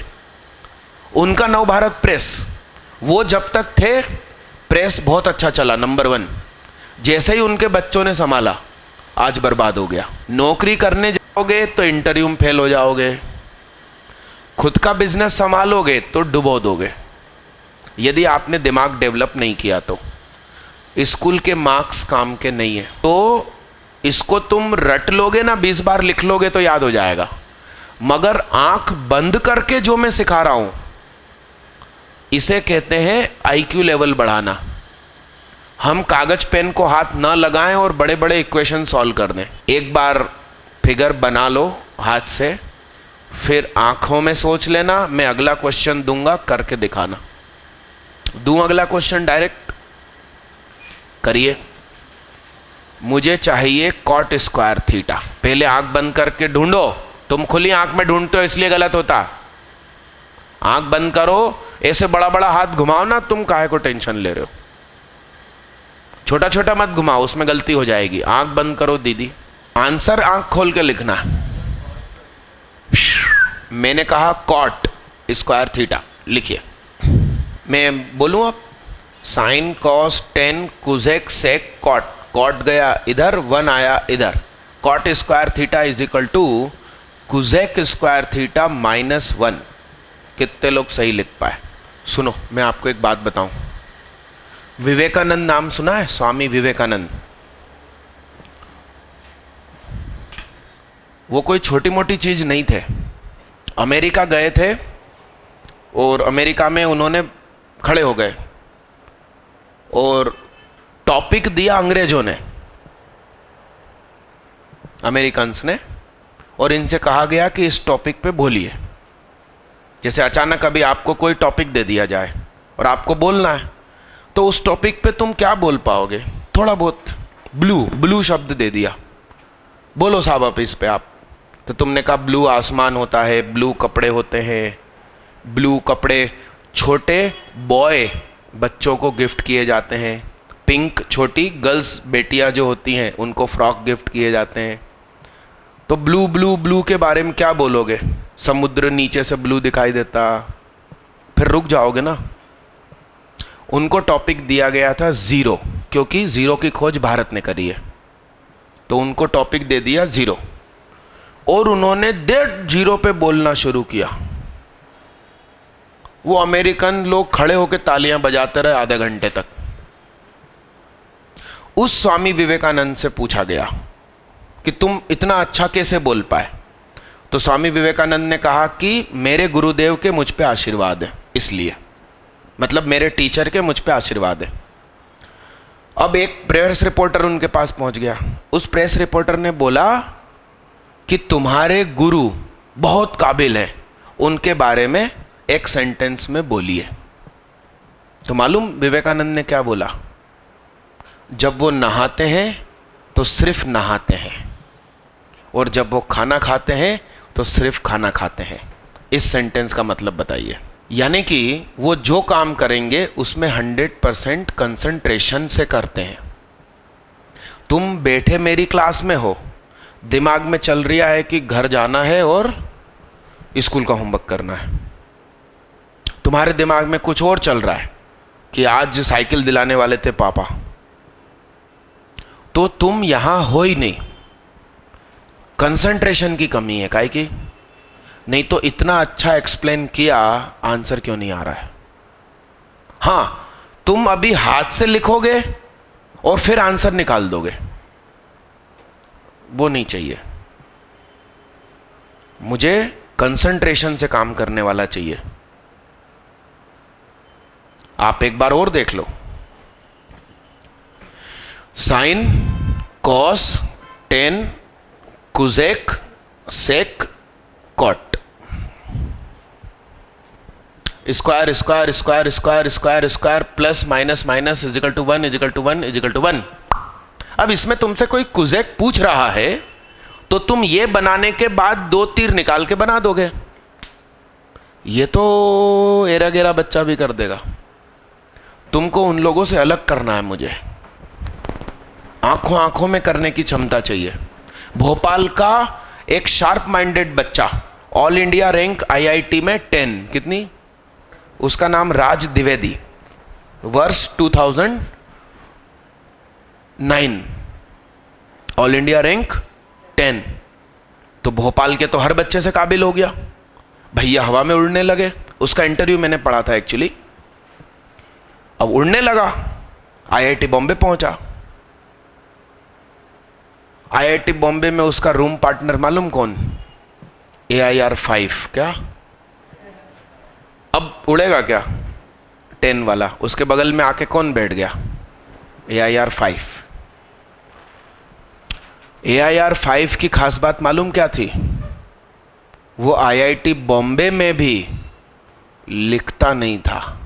उनका नव भारत प्रेस, वो जब तक थे प्रेस बहुत अच्छा चला, नंबर 1। जैसे ही उनके बच्चों ने संभाला, आज बर्बाद हो गया। नौकरी करने जाओगे तो इंटरव्यू में फेल हो जाओगे, खुद का बिजनेस संभालोगे तो डुबो दोगे, यदि आपने दिमाग डेवलप नहीं किया तो। स्कूल के मार्क्स काम के नहीं है, तो इसको तुम रट लोगे ना, 20 बार लिख लोगे तो याद हो जाएगा, मगर आंख बंद करके जो मैं सिखा रहा हूं, इसे कहते हैं आईक्यू लेवल बढ़ाना। हम कागज पेन को हाथ ना लगाएं और बड़े बड़े इक्वेशन सॉल्व कर दें। एक बार फिगर बना लो हाथ से, फिर आंखों में सोच लेना, मैं अगला क्वेश्चन दूंगा, करके दिखाना। दूं अगला क्वेश्चन डायरेक्ट? करिए। मुझे चाहिए कॉट स्क्वायर थीटा। पहले आंख बंद करके ढूंढो, तुम खुली आंख में ढूंढते हो इसलिए गलत होता। आंख बंद करो, ऐसे बड़ा बड़ा हाथ घुमाओ ना, तुम काहे को टेंशन ले रहे हो? छोटा छोटा मत घुमाओ, उसमें गलती हो जाएगी। आंख बंद करो दीदी, आंसर आंख खोल के लिखना। मैंने कहा कॉट स्क्वायर थीटा, लिखिए। मैं बोलूं अब, साइन कॉस टेन कुजेक सेक कॉट, कॉट गया इधर, 1 आया इधर, cot square theta is equal to cosec square theta -1। कितने लोग सही लिख पाए? सुनो, मैं आपको एक बात बताऊं। विवेकानंद नाम सुना है? स्वामी विवेकानंद। वो कोई छोटी मोटी चीज नहीं थे। अमेरिका गए थे और अमेरिका में उन्होंने खड़े हो गए और टॉपिक दिया अंग्रेजों ने, अमेरिकन्स ने, और इनसे कहा गया कि इस टॉपिक पे बोलिए। जैसे अचानक अभी आपको कोई टॉपिक दे दिया जाए और आपको बोलना है, तो उस टॉपिक पे तुम क्या बोल पाओगे? थोड़ा बहुत। ब्लू शब्द दे दिया, बोलो साहब आप इस पे आप। तो तुमने कहा ब्लू आसमान होता है, ब्लू कपड़े होते हैं, ब्लू कपड़े छोटे बॉय बच्चों को गिफ्ट किए जाते हैं, पिंक छोटी गर्ल्स बेटियां जो होती हैं उनको फ्रॉक गिफ्ट किए जाते हैं। तो ब्लू ब्लू ब्लू के बारे में क्या बोलोगे? समुद्र नीचे से ब्लू दिखाई देता, फिर रुक जाओगे ना। उनको टॉपिक दिया गया था जीरो, क्योंकि जीरो की खोज भारत ने करी है, तो उनको टॉपिक दे दिया जीरो, और उन्होंने डेढ़ जीरो पे बोलना शुरू किया। वो अमेरिकन लोग खड़े होकर तालियां बजाते रहे आधे घंटे तक। उस स्वामी विवेकानंद से पूछा गया कि तुम इतना अच्छा कैसे बोल पाए? तो स्वामी विवेकानंद ने कहा कि मेरे गुरुदेव के मुझ पे आशीर्वाद है, इसलिए, मतलब मेरे टीचर के मुझ पे आशीर्वाद है। अब एक प्रेस रिपोर्टर उनके पास पहुंच गया। उस प्रेस रिपोर्टर ने बोला कि तुम्हारे गुरु बहुत काबिल हैं, उनके बारे में एक सेंटेंस में बोलिए। तो मालूम विवेकानंद ने क्या बोला? जब वो नहाते हैं तो सिर्फ नहाते हैं, और जब वो खाना खाते हैं तो सिर्फ खाना खाते हैं। इस सेंटेंस का मतलब बताइए। यानी कि वो जो काम करेंगे उसमें 100% कंसंट्रेशन से करते हैं। तुम बैठे मेरी क्लास में हो, दिमाग में चल रहा है कि घर जाना है और स्कूल का होमवर्क करना है, तुम्हारे दिमाग में कुछ और चल रहा है कि आज साइकिल दिलाने वाले थे पापा, तो तुम यहां हो ही नहीं। कंसंट्रेशन की कमी है, काहे की? नहीं तो इतना अच्छा एक्सप्लेन किया, आंसर क्यों नहीं आ रहा है? हां, तुम अभी हाथ से लिखोगे और फिर आंसर निकाल दोगे, वो नहीं चाहिए। मुझे कंसंट्रेशन से काम करने वाला चाहिए। आप एक बार और देख लो, sine cos tan cosec sec cot, square square square square square square plus minus minus is equal to 1 is equal to 1 is equal to 1। अब इसमें तुमसे कोई कुजेक पूछ रहा है तो तुम ये बनाने के बाद 2 तीर निकाल के बना दोगे, ये तो एरा गेरा बच्चा भी कर देगा। तुमको उन लोगों से अलग करना है, मुझे आंखों आंखों में करने की क्षमता चाहिए। भोपाल का एक शार्प माइंडेड बच्चा, ऑल इंडिया रैंक आईआईटी में 10, कितनी, उसका नाम राज द्विवेदी, वर्ष 2009, ऑल इंडिया रैंक 10। तो भोपाल के तो हर बच्चे से काबिल हो गया, भैया हवा में उड़ने लगे। उसका इंटरव्यू मैंने पढ़ा था एक्चुअली। अब उड़ने लगा, आईआईटी बॉम्बे पहुंचा। आईआईटी बॉम्बे में उसका रूम पार्टनर मालूम कौन, AIR-5। क्या अब उड़ेगा क्या, 10 वाला। उसके बगल में आके कौन बैठ गया, AIR-5। AIR-5 की खास बात मालूम क्या थी, वो आईआईटी बॉम्बे में भी लिखता नहीं था,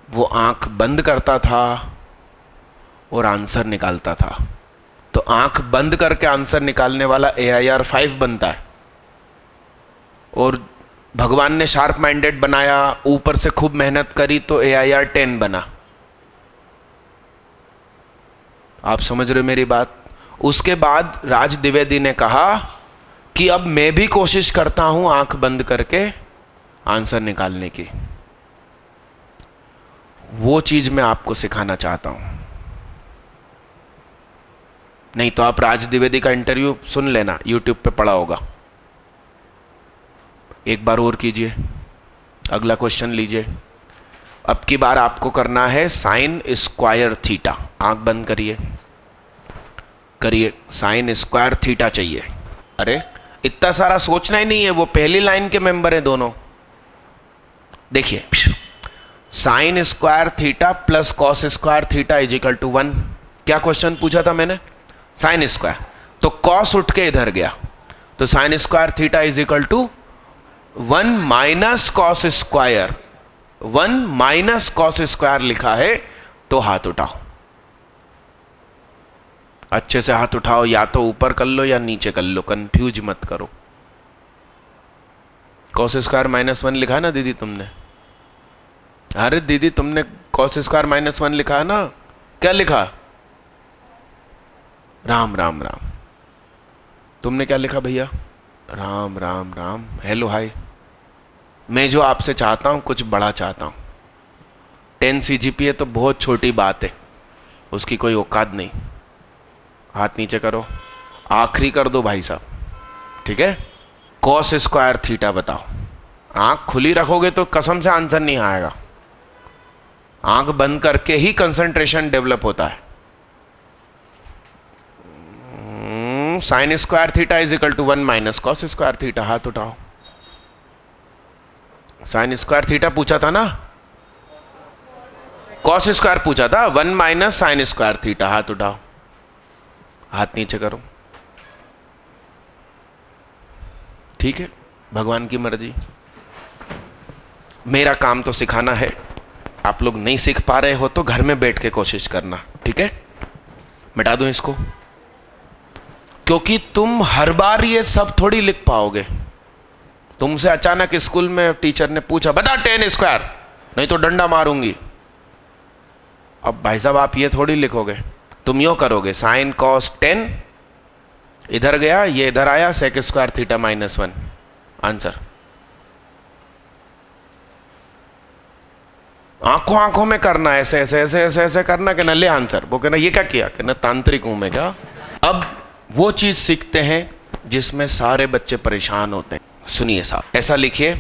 वो आंख बंद करता था और आंसर निकालता था। तो आंख बंद करके आंसर निकालने वाला AIR-5 बनता है। और भगवान ने शार्प माइंडेड बनाया, ऊपर से खूब मेहनत करी तो AIR-10 बना। आप समझ रहे हो मेरी बात। उसके बाद राज द्विवेदी ने कहा कि अब मैं भी कोशिश करता हूं आंख बंद करके आंसर निकालने की। वो चीज मैं आपको सिखाना चाहता हूं। नहीं तो आप राज द्विवेदी का इंटरव्यू सुन लेना, यूट्यूब पे पड़ा होगा। एक बार और कीजिए, अगला क्वेश्चन लीजिए। अब की बार आपको करना है साइन स्क्वायर थीटा। आंख बंद करिए, करिए, साइन स्क्वायर थीटा चाहिए। अरे इतना सारा सोचना ही नहीं है, वो पहली लाइन के मेंबर हैं दोनों। देखिए, sine square theta plus cos square theta is equal to 1। क्या क्वेश्चन पूछा था मैंने, साइन स्क्वायर, तो कॉस उठ के इधर गया, तो sine square theta is equal to 1 minus cos square. 1 minus cos square लिखा है, तो हाथ उठाओ, अच्छे से हाथ उठाओ, या तो ऊपर कर लो या नीचे कर लो, कंफ्यूज मत करो। कॉस स्क्वायर -1 लिखा है ना दीदी तुमने, अरे दीदी तुमने कॉस स्क्वायर -1 लिखा है ना, क्या लिखा, राम राम राम। तुमने क्या लिखा भैया, राम राम राम, हेलो हाय। मैं जो आपसे चाहता हूं कुछ बड़ा चाहता हूं। 10 CGPA तो बहुत छोटी बात है, उसकी कोई औकात नहीं। हाथ नीचे करो, आखिरी कर दो भाई साहब, ठीक है। कॉस स्क्वायर थीटा बताओ। आंख खुली रखोगे तो कसम से आंसर नहीं आएगा, आंख बंद करके ही कंसंट्रेशन डेवलप होता है। Sine square theta is equal to 1 minus cos square theta. हाथ उठाओ। साइन स्क्वायर थीटा पूछा था ना, कॉस स्क्वायर पूछा था, 1 माइनस साइन स्क्वायर थीटा। हाथ उठाओ, हाथ नीचे करो, ठीक है, भगवान की मर्जी। मेरा काम तो सिखाना है, आप लोग नहीं सीख पा रहे हो तो घर में बैठ के कोशिश करना, ठीक है। मिटा दूं इसको, क्योंकि तुम हर बार ये सब थोड़ी लिख पाओगे। तुमसे अचानक स्कूल में टीचर ने पूछा बता 10 स्क्वायर, नहीं तो डंडा मारूंगी। अब भाई साहब आप ये थोड़ी लिखोगे, तुम यूं करोगे, साइन कॉस 10 इधर गया, ये इधर आया, सेक स्क्वायर थीटा -1 आंसर। आंखों आंखों में करना, ऐसे ऐसे ऐसे ऐसे ऐसे करना कि न ले आंसर। वो कहना ये क्या किया, कहना तांत्रिक हूं मैं क्या। अब वो चीज सीखते हैं जिसमें सारे बच्चे परेशान होते हैं। सुनिए साहब, ऐसा लिखिए,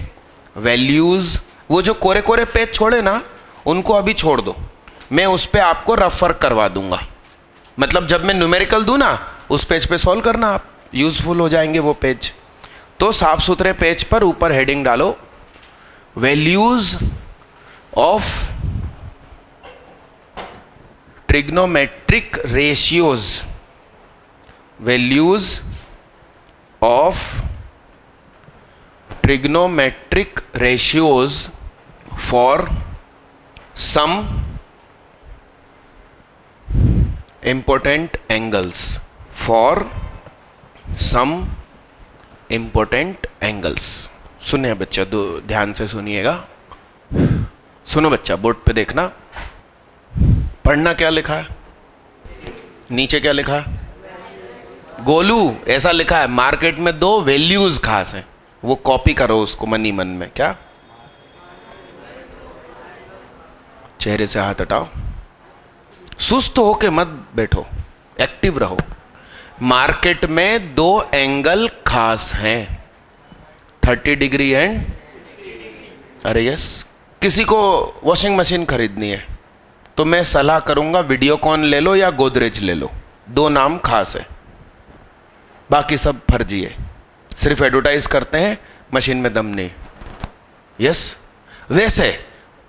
वैल्यूज, वो जो कोरे कोरे पेज छोड़े ना उनको अभी छोड़ दो, मैं उस पर आपको रफ वर्क करवा दूंगा। मतलब जब मैं न्यूमेरिकल दूं ना उस पेज पे सॉल्व करना, आप यूजफुल हो जाएंगे वो पेज। तो साफ सुथरे पेज पर ऊपर हेडिंग डालो, values of trigonometric ratios, values of trigonometric ratios for some important angles, for some important angles. सुनिए बच्चा, ध्यान से सुनिएगा। सुनो बच्चा, बोर्ड पे देखना, पढ़ना क्या लिखा है, नीचे क्या लिखा है, गोलू ऐसा लिखा है। मार्केट में दो वैल्यूज खास हैं, वो कॉपी करो उसको मनी मन में। क्या? चेहरे से हाथ हटाओ, सुस्त होके मत बैठो, एक्टिव रहो। मार्केट में दो एंगल खास हैं, 30 डिग्री एंड, अरे यस। किसी को वॉशिंग मशीन खरीदनी है तो मैं सलाह करूंगा वीडियोकॉन ले लो या गोदरेज ले लो, दो नाम खास है, बाकी सब फर्जी है, सिर्फ एडवर्टाइज करते हैं, मशीन में दम नहीं। यस, वैसे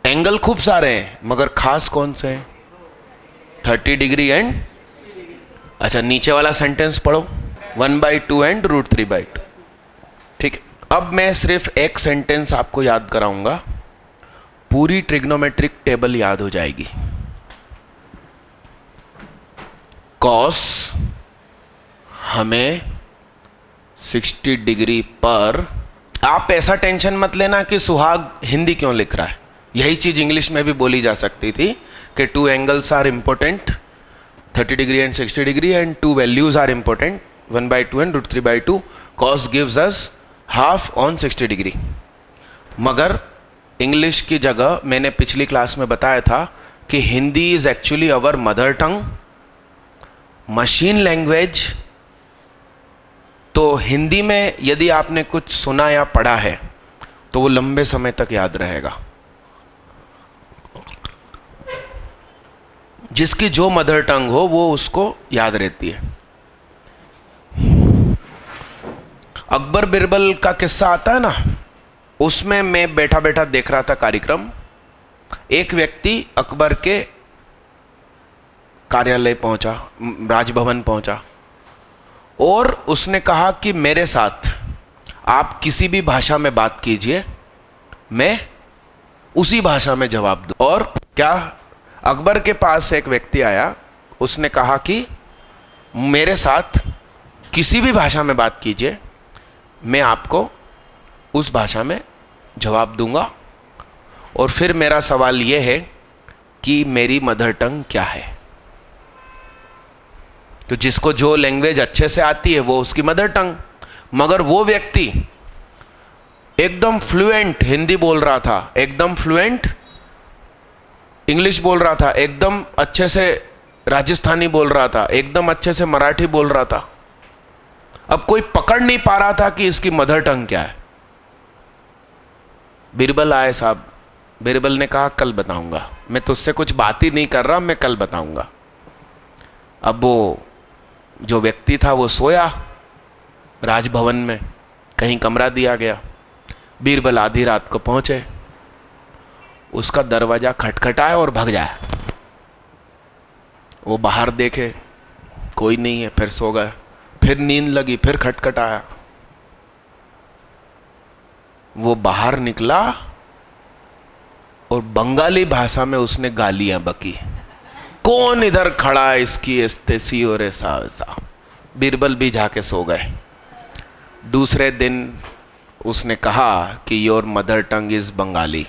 एंगल खूब सारे हैं मगर खास कौन से हैं? 30 डिग्री एंड, अच्छा नीचे वाला सेंटेंस पढ़ो, 1/2 एंड √3/2। ठीक है, अब मैं सिर्फ एक सेंटेंस आपको याद कराऊंगा, पूरी ट्रिग्नोमेट्रिक टेबल याद हो जाएगी। कॉस हमें 60 डिग्री पर, आप ऐसा टेंशन मत लेना कि सुहाग हिंदी क्यों लिख रहा है, यही चीज इंग्लिश में भी बोली जा सकती थी कि two angles are important, 30 degree and 60 degree, and two values are important, 1/2 and √3/2, cos gives us half on 60 degree. मगर इंग्लिश की जगह मैंने पिछली क्लास में बताया था कि Hindi is actually our mother tongue, machine language. तो हिंदी में यदि आपने कुछ सुना या पढ़ा है तो वो लंबे समय तक याद रहेगा। जिसकी जो मदर टंग हो वो उसको याद रहती है। अकबर बिरबल का किस्सा आता है ना, उसमें मैं बैठा बैठा देख रहा था कार्यक्रम। एक व्यक्ति अकबर के कार्यालय पहुंचा, राजभवन पहुंचा, और उसने कहा कि मेरे साथ आप किसी भी भाषा में बात कीजिए, मैं उसी भाषा में जवाब दूं। और क्या, अकबर के पास एक व्यक्ति आया, उसने कहा कि मेरे साथ किसी भी भाषा में बात कीजिए, मैं आपको उस भाषा में जवाब दूंगा। और फिर मेरा सवाल यह है कि मेरी मदर टंग क्या है। तो जिसको जो लैंग्वेज अच्छे से आती है वो उसकी मदर टंग। मगर वो व्यक्ति एकदम फ्लुएंट हिंदी बोल रहा था, एकदम फ्लुएंट इंग्लिश बोल रहा था, एकदम अच्छे से राजस्थानी बोल रहा था, एकदम अच्छे से मराठी बोल रहा था। अब कोई पकड़ नहीं पा रहा था कि इसकी मदर टंग क्या है। बीरबल आए साहब, बीरबल ने कहा कल बताऊंगा, मैं तुझसे कुछ बात ही नहीं कर रहा, मैं कल बताऊंगा। अब वो जो व्यक्ति था वो सोया राजभवन में, कहीं कमरा दिया गया। बीरबल आधी रात को पहुंचे, उसका दरवाजा खटखटाया और भाग जाए। वो बाहर देखे कोई नहीं है, फिर सो गए, फिर नींद लगी, फिर खटखटाया। वो बाहर निकला और बंगाली भाषा में उसने गालियां बकी, कौन इधर खड़ा है, इसकी स्तेसी और ऐसा वैसा। बीरबल भी जाके सो गए। दूसरे दिन उसने कहा कि your mother tongue is Bengali,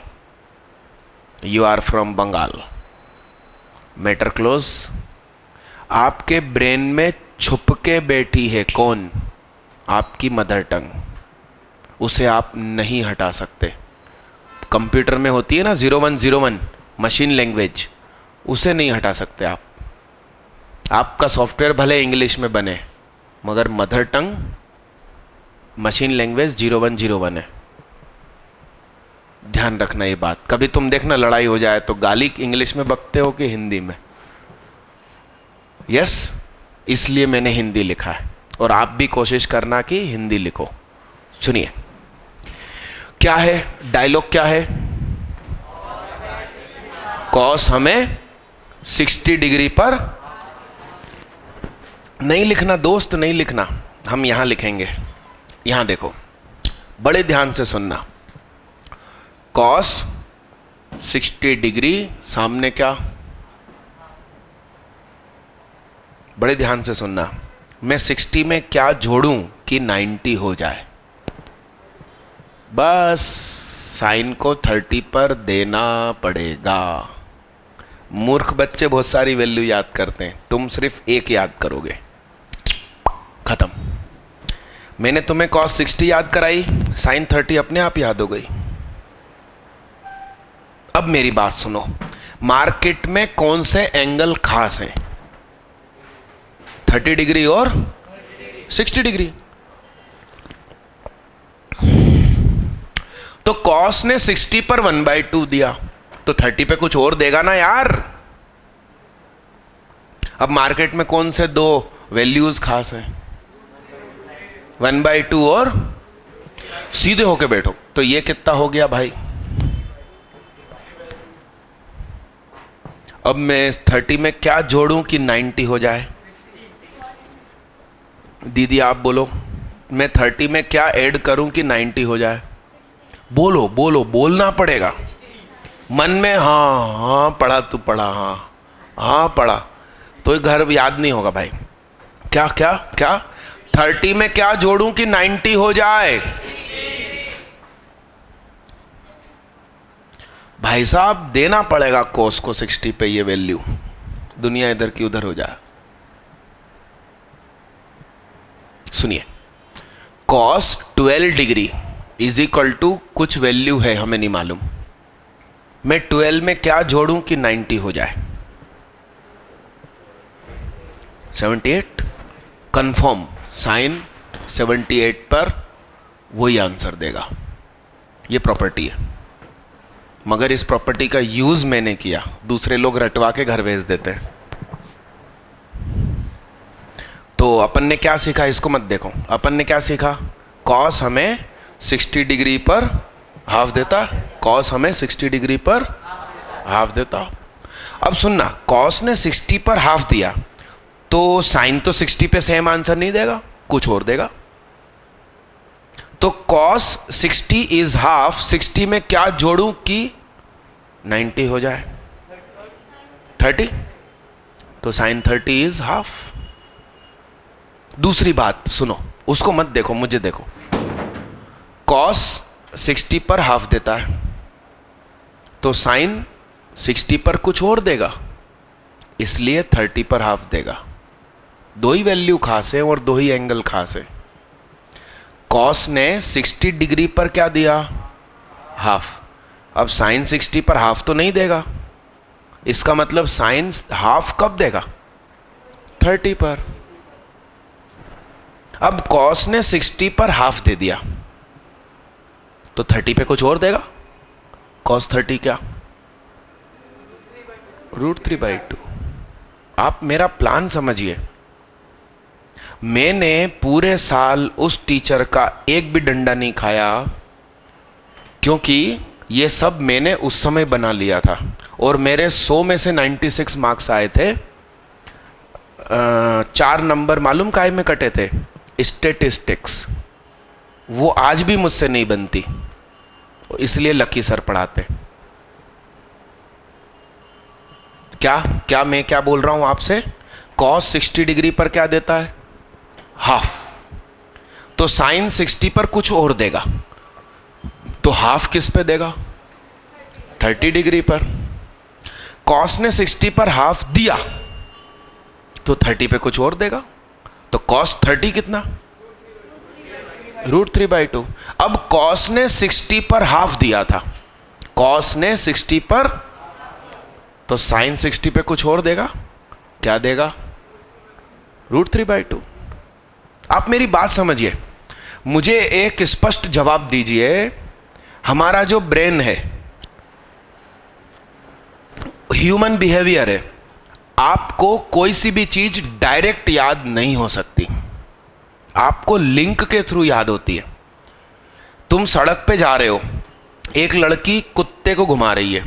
you are from Bengal, matter close. आपके ब्रेन में छुप के बैठी है कौन? आपकी मदर टंग, उसे आप नहीं हटा सकते। कंप्यूटर में होती है ना 0101 मशीन लैंग्वेज, उसे नहीं हटा सकते आप। आपका सॉफ्टवेयर भले इंग्लिश में बने मगर मदर टंग मशीन लैंग्वेज 0101 है। ध्यान रखना ये बात। कभी तुम देखना लड़ाई हो जाए तो गाली इंग्लिश में बकते हो कि हिंदी में। यस, इसलिए मैंने हिंदी लिखा है, और आप भी कोशिश करना कि हिंदी लिखो। सुनिए क्या है डायलॉग, क्या है? कॉस हमें 60 डिग्री पर, नहीं लिखना दोस्त, नहीं लिखना, हम यहां लिखेंगे। यहां देखो, बड़े ध्यान से सुनना। कॉस 60 डिग्री, सामने क्या? बड़े ध्यान से सुनना, मैं 60 में क्या जोड़ूं कि 90 हो जाए? बस साइन को 30 पर देना पड़ेगा। मूर्ख बच्चे बहुत सारी वैल्यू याद करते हैं, तुम सिर्फ एक याद करोगे, खत्म। मैंने तुम्हें cos 60 याद कराई, sin 30 अपने आप याद हो गई। अब मेरी बात सुनो, मार्केट में कौन से एंगल खास हैं? 30 डिग्री और 60 डिग्री। तो cos ने 60 पर 1/2 दिया, तो 30 पे कुछ और देगा ना यार। अब मार्केट में कौन से दो वैल्यूज खास हैं? 1/2 और, सीधे होके बैठो, तो ये कितना हो गया भाई? अब मैं 30 में क्या जोड़ूं कि 90 हो जाए? दीदी आप बोलो, मैं 30 में क्या ऐड करूं कि 90 हो जाए? बोलो बोलो, बोलना पड़ेगा मन में। हाँ हाँ पढ़ा, तू पढ़ा, हाँ हाँ पढ़ा, तो घर याद नहीं होगा भाई। क्या क्या क्या? 30 में क्या जोड़ूं कि 90 हो जाए? भाई साहब देना पड़ेगा cos को 60 पे ये वैल्यू, दुनिया इधर की उधर हो जाए। सुनिए, cos 12 degree is equal to कुछ वैल्यू है, हमें नहीं मालूम। मैं 12 में क्या जोड़ूं कि 90 हो जाए? 78। कंफर्म, साइन 78 पर वही आंसर देगा। ये प्रॉपर्टी है, मगर इस प्रॉपर्टी का यूज मैंने किया, दूसरे लोग रटवा के घर भेज देते हैं। तो अपन ने क्या सीखा, इसको मत देखो। अपन ने क्या सीखा? कॉस हमें 60 डिग्री पर हाफ देता, कॉस हमें 60 डिग्री पर हाफ देता। अब सुनना, कॉस ने 60 पर हाफ दिया, तो साइन तो 60 पे सेम आंसर नहीं देगा, कुछ और देगा। तो cos 60 इज हाफ, 60 में क्या जोड़ूं कि 90 हो जाए? 30, तो साइन 30 इज हाफ। दूसरी बात सुनो, उसको मत देखो, मुझे देखो। cos 60 पर हाफ देता है, तो साइन 60 पर कुछ और देगा, इसलिए 30 पर हाफ देगा। दो ही वैल्यू खास है और दो ही एंगल खास है। cos ने 60 डिग्री पर क्या दिया? हाफ। अब साइन 60 पर हाफ तो नहीं देगा, इसका मतलब साइन हाफ कब देगा? 30 पर। अब cos ने 60 पर हाफ दे दिया, तो 30 पे कुछ और देगा। cos 30 क्या? √3/2। आप मेरा प्लान समझिए। मैंने पूरे साल उस टीचर का एक भी डंडा नहीं खाया, क्योंकि ये सब मैंने उस समय बना लिया था, और मेरे 100 में से 96 मार्क्स आए थे। 4 नंबर मालूम काहे में कटे थे? स्टैटिस्टिक्स। वो आज भी मुझसे नहीं बनती, इसलिए लकी सर पढ़ाते। क्या क्या मैं क्या बोल रहा हूं आपसे? cos 60 डिग्री पर क्या देता है? हाफ। तो साइन 60 पर कुछ और देगा, तो हाफ किस पे देगा? 30 डिग्री पर। cos ने 60 पर हाफ दिया, तो 30 पे कुछ और देगा, तो cos 30 कितना? √3/2। अब cos ने 60 पर हाफ दिया था, cos ने 60 पर, तो साइन 60 पे कुछ और देगा, क्या देगा? √3/2। आप मेरी बात समझिए, मुझे एक स्पष्ट जवाब दीजिए। हमारा जो ब्रेन है, ह्यूमन बिहेवियर है, आपको कोई सी भी चीज डायरेक्ट याद नहीं हो सकती, आपको लिंक के थ्रू याद होती है। तुम सड़क पे जा रहे हो, एक लड़की कुत्ते को घुमा रही है,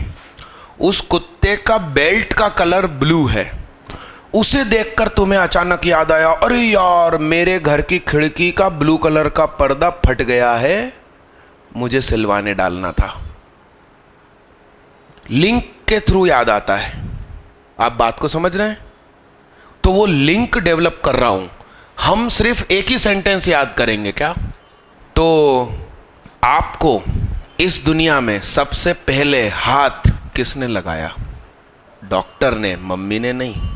उस कुत्ते का बेल्ट का कलर ब्लू है, उसे देखकर तुम्हें अचानक याद आया, अरे यार मेरे घर की खिड़की का ब्लू कलर का पर्दा फट गया है, मुझे सिलवाने डालना था। लिंक के थ्रू याद आता है। आप बात को समझ रहे हैं? तो वो लिंक डेवलप कर रहा हूं। हम सिर्फ एक ही सेंटेंस याद करेंगे क्या? तो आपको इस दुनिया में सबसे पहले हाथ किसने लगाया? डॉक्टर ने, मम्मी ने नहीं।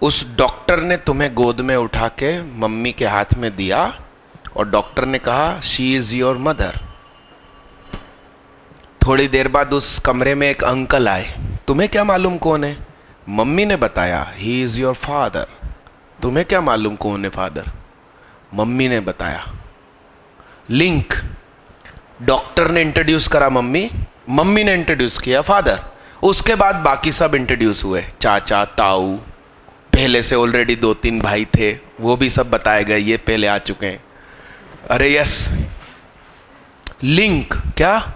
उस डॉक्टर ने तुम्हें गोद में उठा के मम्मी के हाथ में दिया और डॉक्टर ने कहा शी इज योर मदर। थोड़ी देर बाद उस कमरे में एक अंकल आए। तुम्हें क्या मालूम कौन है? मम्मी ने बताया ही इज योर फादर। तुम्हें क्या मालूम कौन है फादर? मम्मी ने बताया। लिंक, डॉक्टर ने इंट्रोड्यूस करा मम्मी, मम्मी ने इंट्रोड्यूस किया फादर। उसके बाद बाकी सब इंट्रोड्यूस हुए, चाचा, ताऊ, पहले से ऑलरेडी 2-3 भाई थे, वो भी सब बताए गए, ये पहले आ चुके हैं। अरे यस, लिंक क्या?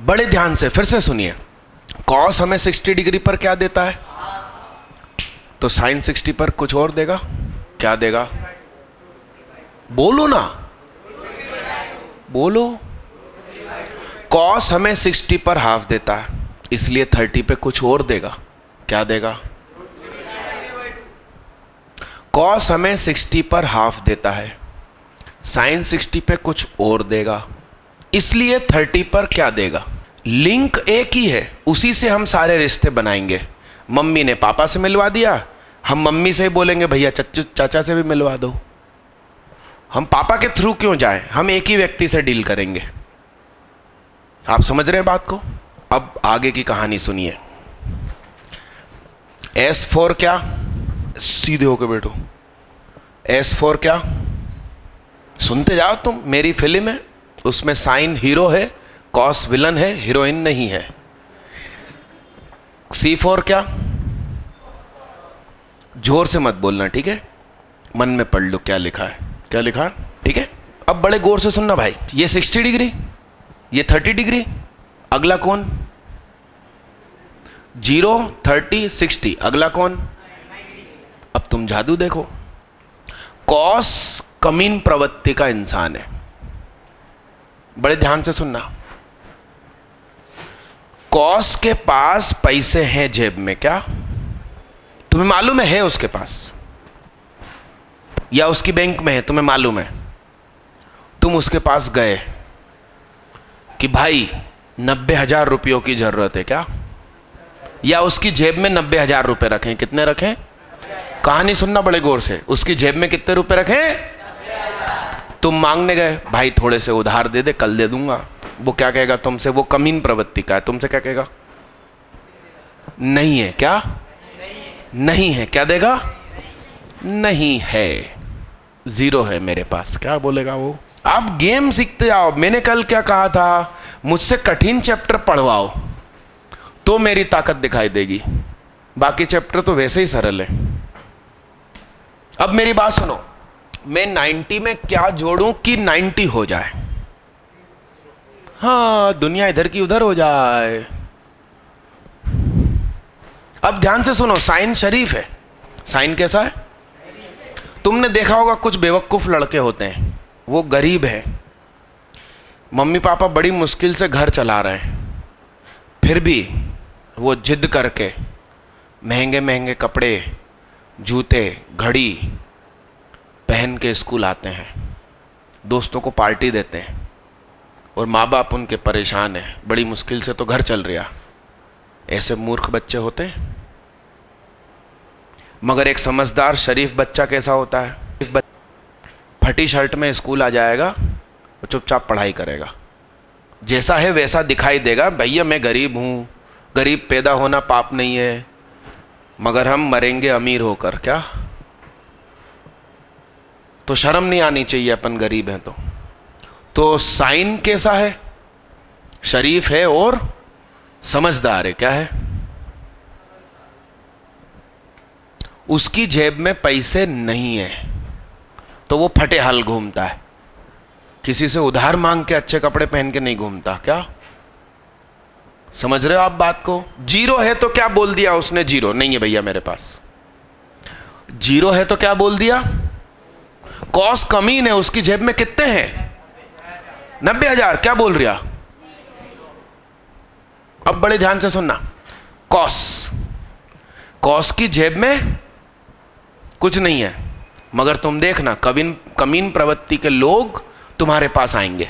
बड़े ध्यान से फिर से सुनिए। कॉस हमें 60 डिग्री पर क्या देता है? तो साइन 60 पर कुछ और देगा। क्या देगा? बोलो ना, बोलो। कॉस हमें 60 पर हाफ देता है, इसलिए 30 पे कुछ और देगा। क्या देगा? कॉस हमें 60 पर हाफ देता है, साइन 60 पे कुछ और देगा, इसलिए 30 पर क्या देगा? लिंक एक ही है, उसी से हम सारे रिश्ते बनाएंगे। मम्मी ने पापा से मिलवा दिया, हम मम्मी से ही बोलेंगे भैया चाचा से भी मिलवा दो। हम पापा के थ्रू क्यों जाएं? हम एक ही व्यक्ति से डील करेंगे। आप समझ रहे हैं बात को? अब आगे की कहानी सुनिए। S फॉर क्या? सीधे होकर बैठो। S फॉर क्या? सुनते जाओ तुम। मेरी फिल्म है, उसमें साइन हीरो है, कॉस विलन है, हीरोइन नहीं है। C फॉर क्या? जोर से मत बोलना, ठीक है? मन में पढ़ लो क्या लिखा है, क्या लिखा है, ठीक है? अब बड़े गौर से सुनना भाई। ये 60 डिग्री, ये 30 डिग्री, अगला कौन? 0, 30, 60, अगला कौन? अब तुम जादू देखो। कॉस कमीन प्रवृत्ति का इंसान है। बड़े ध्यान से सुनना। कॉस के पास पैसे हैं जेब में, क्या तुम्हें मालूम है उसके पास? या उसकी बैंक में है, तुम्हें मालूम है? तुम उसके पास गए कि भाई 90,000 रुपयों की जरूरत है क्या? या उसकी जेब में 90,000 रुपए रखें? कितने रखें? कहानी सुनना बड़े गौर से। उसकी जेब में कितने रुपए रखें? तुम मांगने गए, भाई थोड़े से उधार दे दे, कल दे दूंगा। वो क्या कहेगा तुमसे? वो कमीन प्रवृत्ति का है। तुमसे क्या कहेगा? नहीं है। क्या नहीं है? क्या देगा? नहीं है, 0 है मेरे पास। क्या बोलेगा वो? आप गेम सीखते जाओ। मैंने कल क्या कहा था? मुझसे कठिन चैप्टर पढ़वाओ तो मेरी ताकत दिखाई देगी, बाकी चैप्टर तो वैसे ही सरल है। अब मेरी बात सुनो, मैं 90 में क्या जोड़ूं कि 90 हो जाए? हाँ, दुनिया इधर की उधर हो जाए। अब ध्यान से सुनो, साइन शरीफ है। साइन कैसा है? तुमने देखा होगा कुछ बेवकूफ लड़के होते हैं, वो गरीब हैं, मम्मी पापा बड़ी मुश्किल से घर चला रहे हैं, फिर भी वो जिद करके महंगे महंगे कपड़े, जूते, घड़ी पहन के स्कूल आते हैं, दोस्तों को पार्टी देते हैं, और माँ बाप उनके परेशान हैं, बड़ी मुश्किल से तो घर चल रहा। ऐसे मूर्ख बच्चे होते हैं। मगर एक समझदार शरीफ बच्चा कैसा होता है? फटी शर्ट में स्कूल आ जाएगा और चुपचाप पढ़ाई करेगा। जैसा है वैसा दिखाई देगा, भैया मैं गरीब हूँ, गरीब पैदा होना पाप नहीं है, मगर हम मरेंगे अमीर होकर। क्या? तो शर्म नहीं आनी चाहिए, अपन गरीब हैं तो साइन कैसा है? शरीफ है और समझदार है। क्या है? उसकी जेब में पैसे नहीं है तो वो फटे हाल घूमता है, किसी से उधार मांग के अच्छे कपड़े पहन के नहीं घूमता। क्या समझ रहे हो आप बात को? 0 है तो क्या बोल दिया उसने? 0 नहीं है भैया मेरे पास। 0 है तो क्या बोल दिया? कॉस कमीन है, उसकी जेब में कितने हैं? 90,000। क्या बोल रहा? अब बड़े ध्यान से सुनना। कॉस की जेब में कुछ नहीं है, मगर तुम देखना कमीन प्रवृत्ति के लोग तुम्हारे पास आएंगे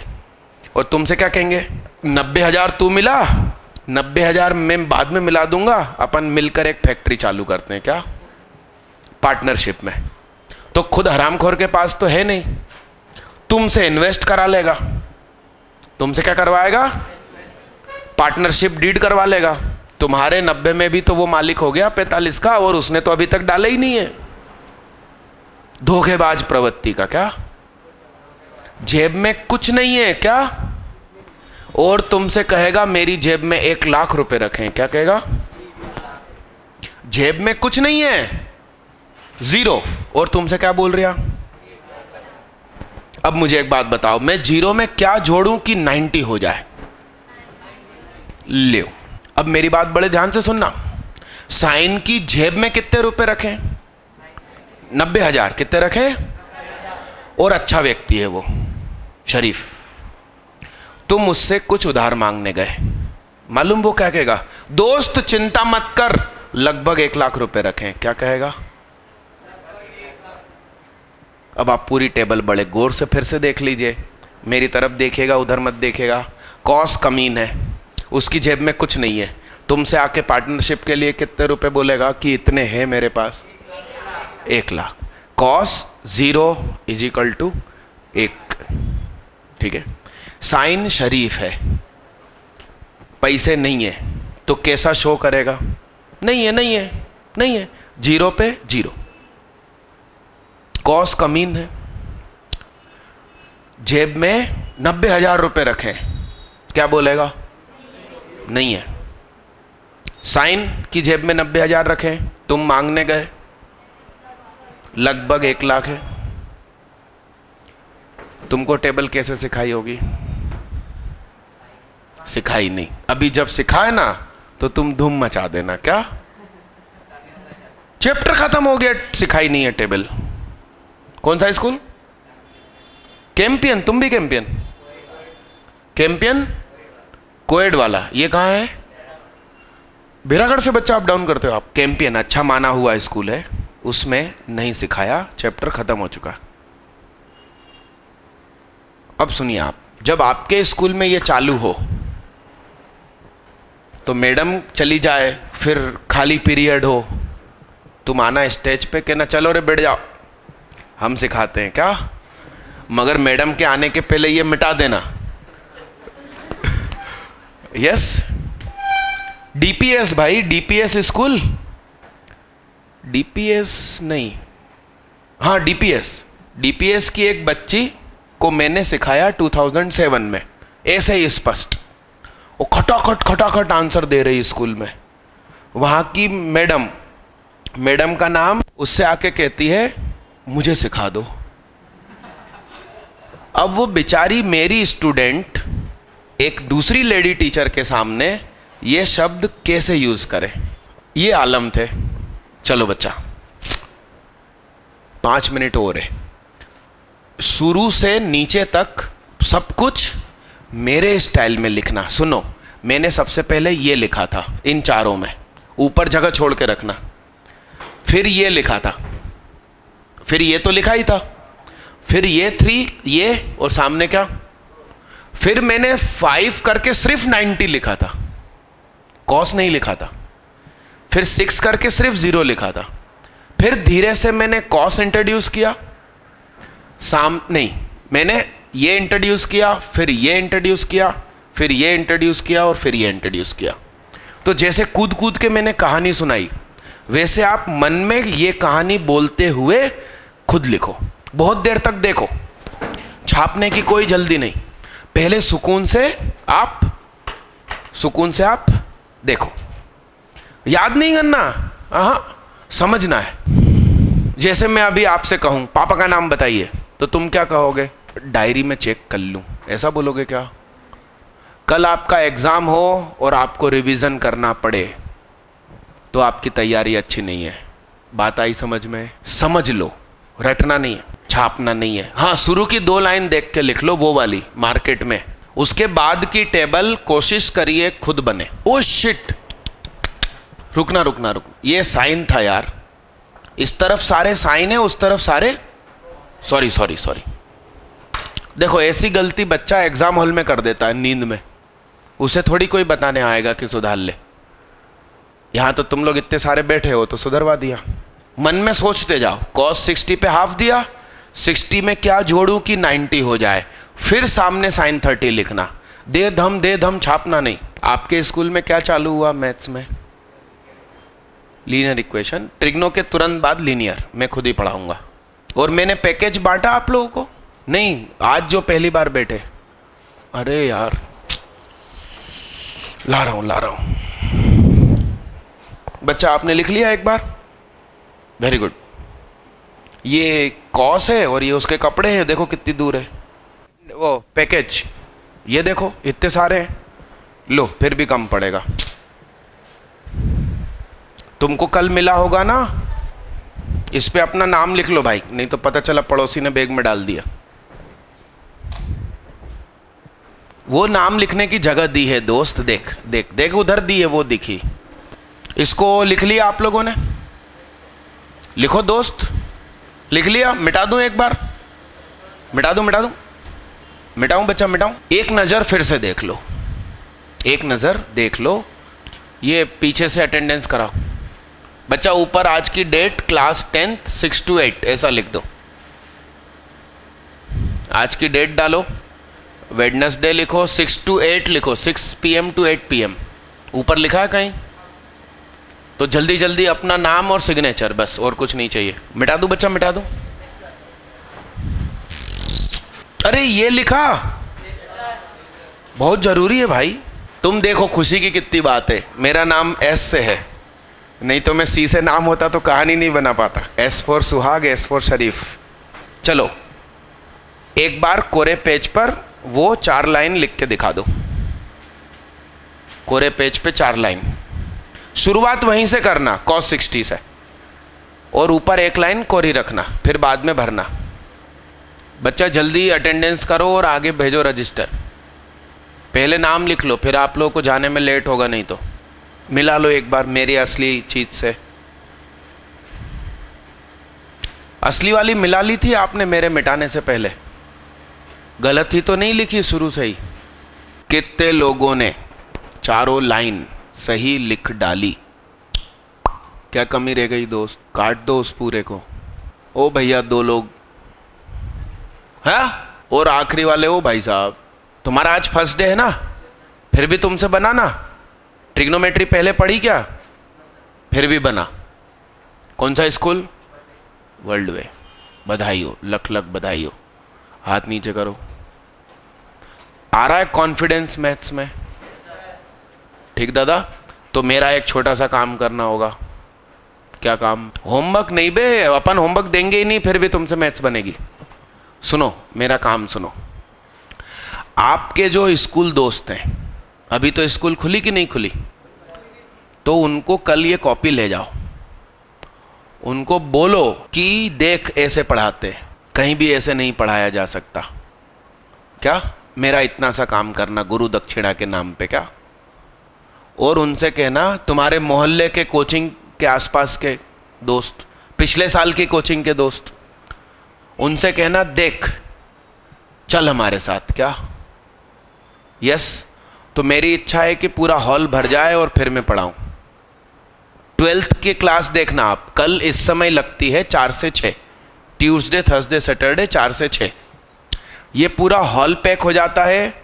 और तुमसे क्या कहेंगे, 90,000 तू मिला, 90,000 मैं बाद में मिला दूंगा, अपन मिलकर एक फैक्ट्री चालू करते हैं, क्या पार्टनरशिप में। तो खुद हरामखोर के पास तो है नहीं, तुमसे इन्वेस्ट करा लेगा, तुमसे क्या करवाएगा, पार्टनरशिप डीड करवा लेगा। तुम्हारे 90 में भी तो वो मालिक हो गया 45 का, और उसने तो अभी तक डाला ही नहीं है। धोखेबाज प्रवृत्ति का क्या, जेब में कुछ नहीं है क्या, और तुमसे कहेगा मेरी जेब में 1 लाख रुपए रखें, क्या कहेगा, जेब में कुछ नहीं है, जीरो, और तुमसे क्या बोल रहा। अब मुझे एक बात बताओ, मैं जीरो में क्या जोड़ूं कि 90 हो जाए। ले अब मेरी बात बड़े ध्यान से सुनना, साइन की जेब में कितने रुपए रखें, 90,000, कितने रखें, और अच्छा व्यक्ति है वो, शरीफ। तुम उससे कुछ उधार मांगने गए, मालूम वो क्या कहेगा, दोस्त चिंता मत कर, लगभग 1 लाख रुपए रखें, क्या कहेगा। अब आप पूरी टेबल बड़े गौर से फिर से देख लीजिए, मेरी तरफ देखिएगा, उधर मत देखिएगा। कॉस कमीन है, उसकी जेब में कुछ नहीं है, तुमसे आके पार्टनरशिप के लिए कितने रुपए बोलेगा कि इतने हैं मेरे पास, 1 लाख। कॉस 0 = 1, ठीक है। साइन शरीफ है, पैसे नहीं है, तो कैसा शो करेगा, नहीं है, नहीं है, नहीं है, 0 पे 0। कॉस कमीन है, जेब में 90,000 रुपए रखें, क्या बोलेगा, नहीं है। साइन की जेब में 90,000 रखें, तुम मांगने गए, लगभग 1 लाख है। तुमको टेबल कैसे सिखाई होगी, सिखाई नहीं, अभी जब सिखाए ना तो तुम धूम मचा देना, क्या चैप्टर खत्म हो गया, सिखाई नहीं है टेबल। कौन सा स्कूल, कैंपियन, तुम भी कैंपियन, कैंपियन कोएड वाला, ये कहाँ है, भेरागढ़ से बच्चा अप डाउन करते हो आप। कैंपियन अच्छा माना हुआ स्कूल है, उसमें नहीं सिखाया, चैप्टर खत्म हो चुका। अब सुनिए आप, जब आपके स्कूल में ये चालू हो तो मैडम चली जाए, फिर खाली पीरियड हो, तुम आना स्टेज पे, कहना चलो रे बैठ जाओ, हम सिखाते हैं, क्या, मगर मैडम के आने के पहले ये मिटा देना। यस, डीपीएस भाई, डीपीएस स्कूल, डीपीएस नहीं, हाँ डीपीएस की एक बच्ची को मैंने सिखाया 2007 में, ऐसे ही स्पष्ट, वो खटाखट आंसर दे रही स्कूल में। वहां की मैडम का नाम, उससे आके कहती है मुझे सिखा दो। अब वो बेचारी मेरी स्टूडेंट एक दूसरी लेडी टीचर के सामने ये शब्द कैसे यूज करे, ये आलम थे। चलो बच्चा 5 मिनट और है, शुरू से नीचे तक सब कुछ मेरे स्टाइल में लिखना। सुनो, मैंने सबसे पहले ये लिखा था इन चारों में, ऊपर जगह छोड़ के रखना, फिर ये लिखा था, फिर ये तो लिखा ही था, फिर ये 3, ये, और सामने क्या, फिर मैंने 5 करके सिर्फ 90 लिखा था, कॉस नहीं लिखा था, फिर 6 करके सिर्फ 0 लिखा था, फिर धीरे से मैंने कॉस इंट्रोड्यूस किया, नहीं, मैंने ये इंट्रोड्यूस किया, फिर ये इंट्रोड्यूस किया, फिर ये इंट्रोड्यूस किया, और फिर ये इंट्रोड्यूस किया। तो जैसे कूद कूद के मैंने कहानी सुनाई, वैसे आप मन में ये कहानी बोलते हुए खुद लिखो, बहुत देर तक देखो, छापने की कोई जल्दी नहीं, पहले सुकून से आप देखो, याद नहीं करना, हाँ समझना है। जैसे मैं अभी आपसे कहूं पापा का नाम बताइए, तो तुम क्या कहोगे, डायरी में चेक कर लूं, ऐसा बोलोगे क्या। कल आपका एग्जाम हो और आपको रिवीजन करना पड़े तो आपकी तैयारी अच्छी नहीं है। बात आई समझ में, समझ लो, रटना नहीं है, छापना नहीं है। हाँ, शुरू की 2 लाइन देख के लिख लो, वो वाली मार्केट में, उसके बाद की टेबल कोशिश करिए खुद बने। ओ शिट, रुकना, ये साइन था यार, इस तरफ सारे साइन है, उस तरफ सारे सॉरी। देखो ऐसी गलती बच्चा एग्जाम हॉल में कर देता है नींद में, उसे थोड़ी कोई बताने आएगा कि सुधार ले। यहां तो तुम लोग इतने सारे बैठे हो तो सुधरवा दिया। मन में सोचते जाओ, cos 60 पे हाफ दिया, 60 में क्या जोड़ूं कि 90 हो जाए, फिर सामने sin 30 लिखना, दे धम छापना नहीं। आपके स्कूल में क्या चालू हुआ मैथ्स में? लीनियर इक्वेशन, ट्रिग्नो के तुरंत बाद लीनियर, मैं खुद ही पढ़ाऊंगा। और मैंने पैकेज बांटा आप लोगों को? नहीं, आज जो पहली बार बैठे, अरे यार ला रहा हूं। बच्चा आपने लिख लिया एक बार? Very good. ये कॉस है और ये उसके कपड़े हैं, देखो कितनी दूर है। वो पैकेज, ये देखो इतने सारे हैं, लो फिर भी कम पड़ेगा। तुमको कल मिला होगा ना, इस पे अपना नाम लिख लो भाई, नहीं तो पता चला पड़ोसी ने बैग में डाल दिया। वो नाम लिखने की जगह दी है दोस्त, देख देख देख उधर दी है, वो दिखी। इसको लिख लिया आप लोगों ने? लिखो दोस्त, लिख लिया? मिटा दूं एक बार? मिटा दूं मिटाऊं बच्चा, मिटाऊं? एक नज़र फिर से देख लो, एक नज़र देख लो। ये पीछे से अटेंडेंस कराओ बच्चा। ऊपर आज की डेट क्लास 10th 6 to 8 ऐसा लिख दो। आज की डेट डालो, वेडनेसडे लिखो, 6 to 8 लिखो, 6 PM to 8 PM। ऊपर लिखा है कहीं? तो जल्दी जल्दी अपना नाम और सिग्नेचर, बस और कुछ नहीं चाहिए। मिटा दूं बच्चा, मिटा दूं? अरे ये लिखा, बहुत जरूरी है भाई। तुम देखो खुशी की कितनी बात है, मेरा नाम S से है, नहीं तो मैं C से नाम होता तो कहानी नहीं बना पाता। S for सुहाग, S for शरीफ। चलो एक बार कोरे पेज पर वो 4 लाइन लिख के दिखा दो। कोरे पेज पे 4 लाइन, शुरुआत वहीं से करना cos 60 से, और ऊपर एक लाइन कोरी रखना, फिर बाद में भरना। बच्चा जल्दी अटेंडेंस करो और आगे भेजो रजिस्टर। पहले नाम लिख लो, फिर आप लोगों को जाने में लेट होगा नहीं तो। मिला लो एक बार मेरी असली चीज से। असली वाली मिला ली थी आपने मेरे मिटाने से पहले? गलत ही तो नहीं लिखी शुरू से ही? कितने लोगों ने चारों लाइन सही लिख डाली? क्या कमी रह गई दोस्त? काट दो उस पूरे को। ओ भैया 2 लोग है, और आखिरी वाले ओ भाई साहब, तुम्हारा आज फर्स्ट डे है ना, फिर भी तुमसे बना ना? ट्रिग्नोमेट्री पहले पढ़ी क्या? फिर भी बना। कौन सा स्कूल? वर्ल्ड वे। बधाई हो, लख लख बधाई हो। हाथ नीचे करो। आ रहा है कॉन्फिडेंस मैथ्स में? ठीक दादा, तो मेरा एक छोटा सा काम करना होगा। क्या काम? होमवर्क नहीं बे, अपन होमवर्क देंगे ही नहीं, फिर भी तुमसे मैथ्स बनेगी। सुनो मेरा काम सुनो। आपके जो स्कूल दोस्त हैं, अभी तो स्कूल खुली कि नहीं खुली, तो उनको कल ये कॉपी ले जाओ। उनको बोलो कि देख ऐसे पढ़ाते, कहीं भी ऐसे नहीं पढ़ाया जा सकता। क्या? मेरा इतना सा काम करना गुरु दक्षिणा के नाम पे। क्या? और उनसे कहना तुम्हारे मोहल्ले के कोचिंग के आसपास के दोस्त, पिछले साल की कोचिंग के दोस्त, उनसे कहना देख चल हमारे साथ। क्या? यस। तो मेरी इच्छा है कि पूरा हॉल भर जाए और फिर मैं पढ़ाऊं। 12th की क्लास देखना आप, कल इस समय लगती है 4 से 6, ट्यूसडे थर्सडे सैटरडे 4 से 6। ये पूरा हॉल पैक हो जाता है,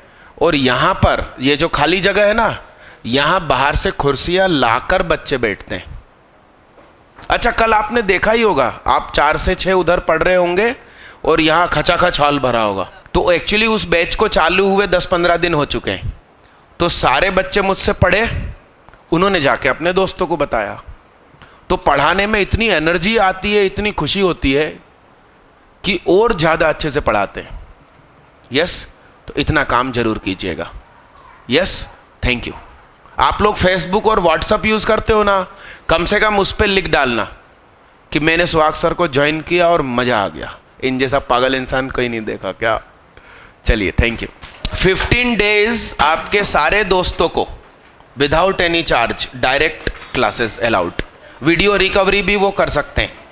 और यहाँ पर ये जो खाली जगह है ना, यहाँ बाहर से कुर्सियाँ लाकर बच्चे बैठते हैं। अच्छा कल आपने देखा ही होगा, आप 4 से 6 उधर पढ़ रहे होंगे और यहाँ खचाखच हॉल भरा होगा। तो एक्चुअली उस बैच को चालू हुए 10-15 दिन हो चुके हैं, तो सारे बच्चे मुझसे पढ़े, उन्होंने जाके अपने दोस्तों को बताया। तो पढ़ाने में इतनी एनर्जी आती है, इतनी खुशी होती है कि और ज़्यादा अच्छे से पढ़ाते हैं। यस, तो इतना काम जरूर कीजिएगा। Yes, thank you. आप लोग फेसबुक और व्हाट्सएप यूज़ करते हो ना, कम से कम उस पर लिख डालना कि मैंने सुहाग सर को ज्वाइन किया और मज़ा आ गया। इन जैसा पागल इंसान कोई नहीं देखा क्या? चलिए, थैंक यू। 15 डेज आपके सारे दोस्तों को without any charge direct classes allowed. Video recovery भी वो कर सकते हैं।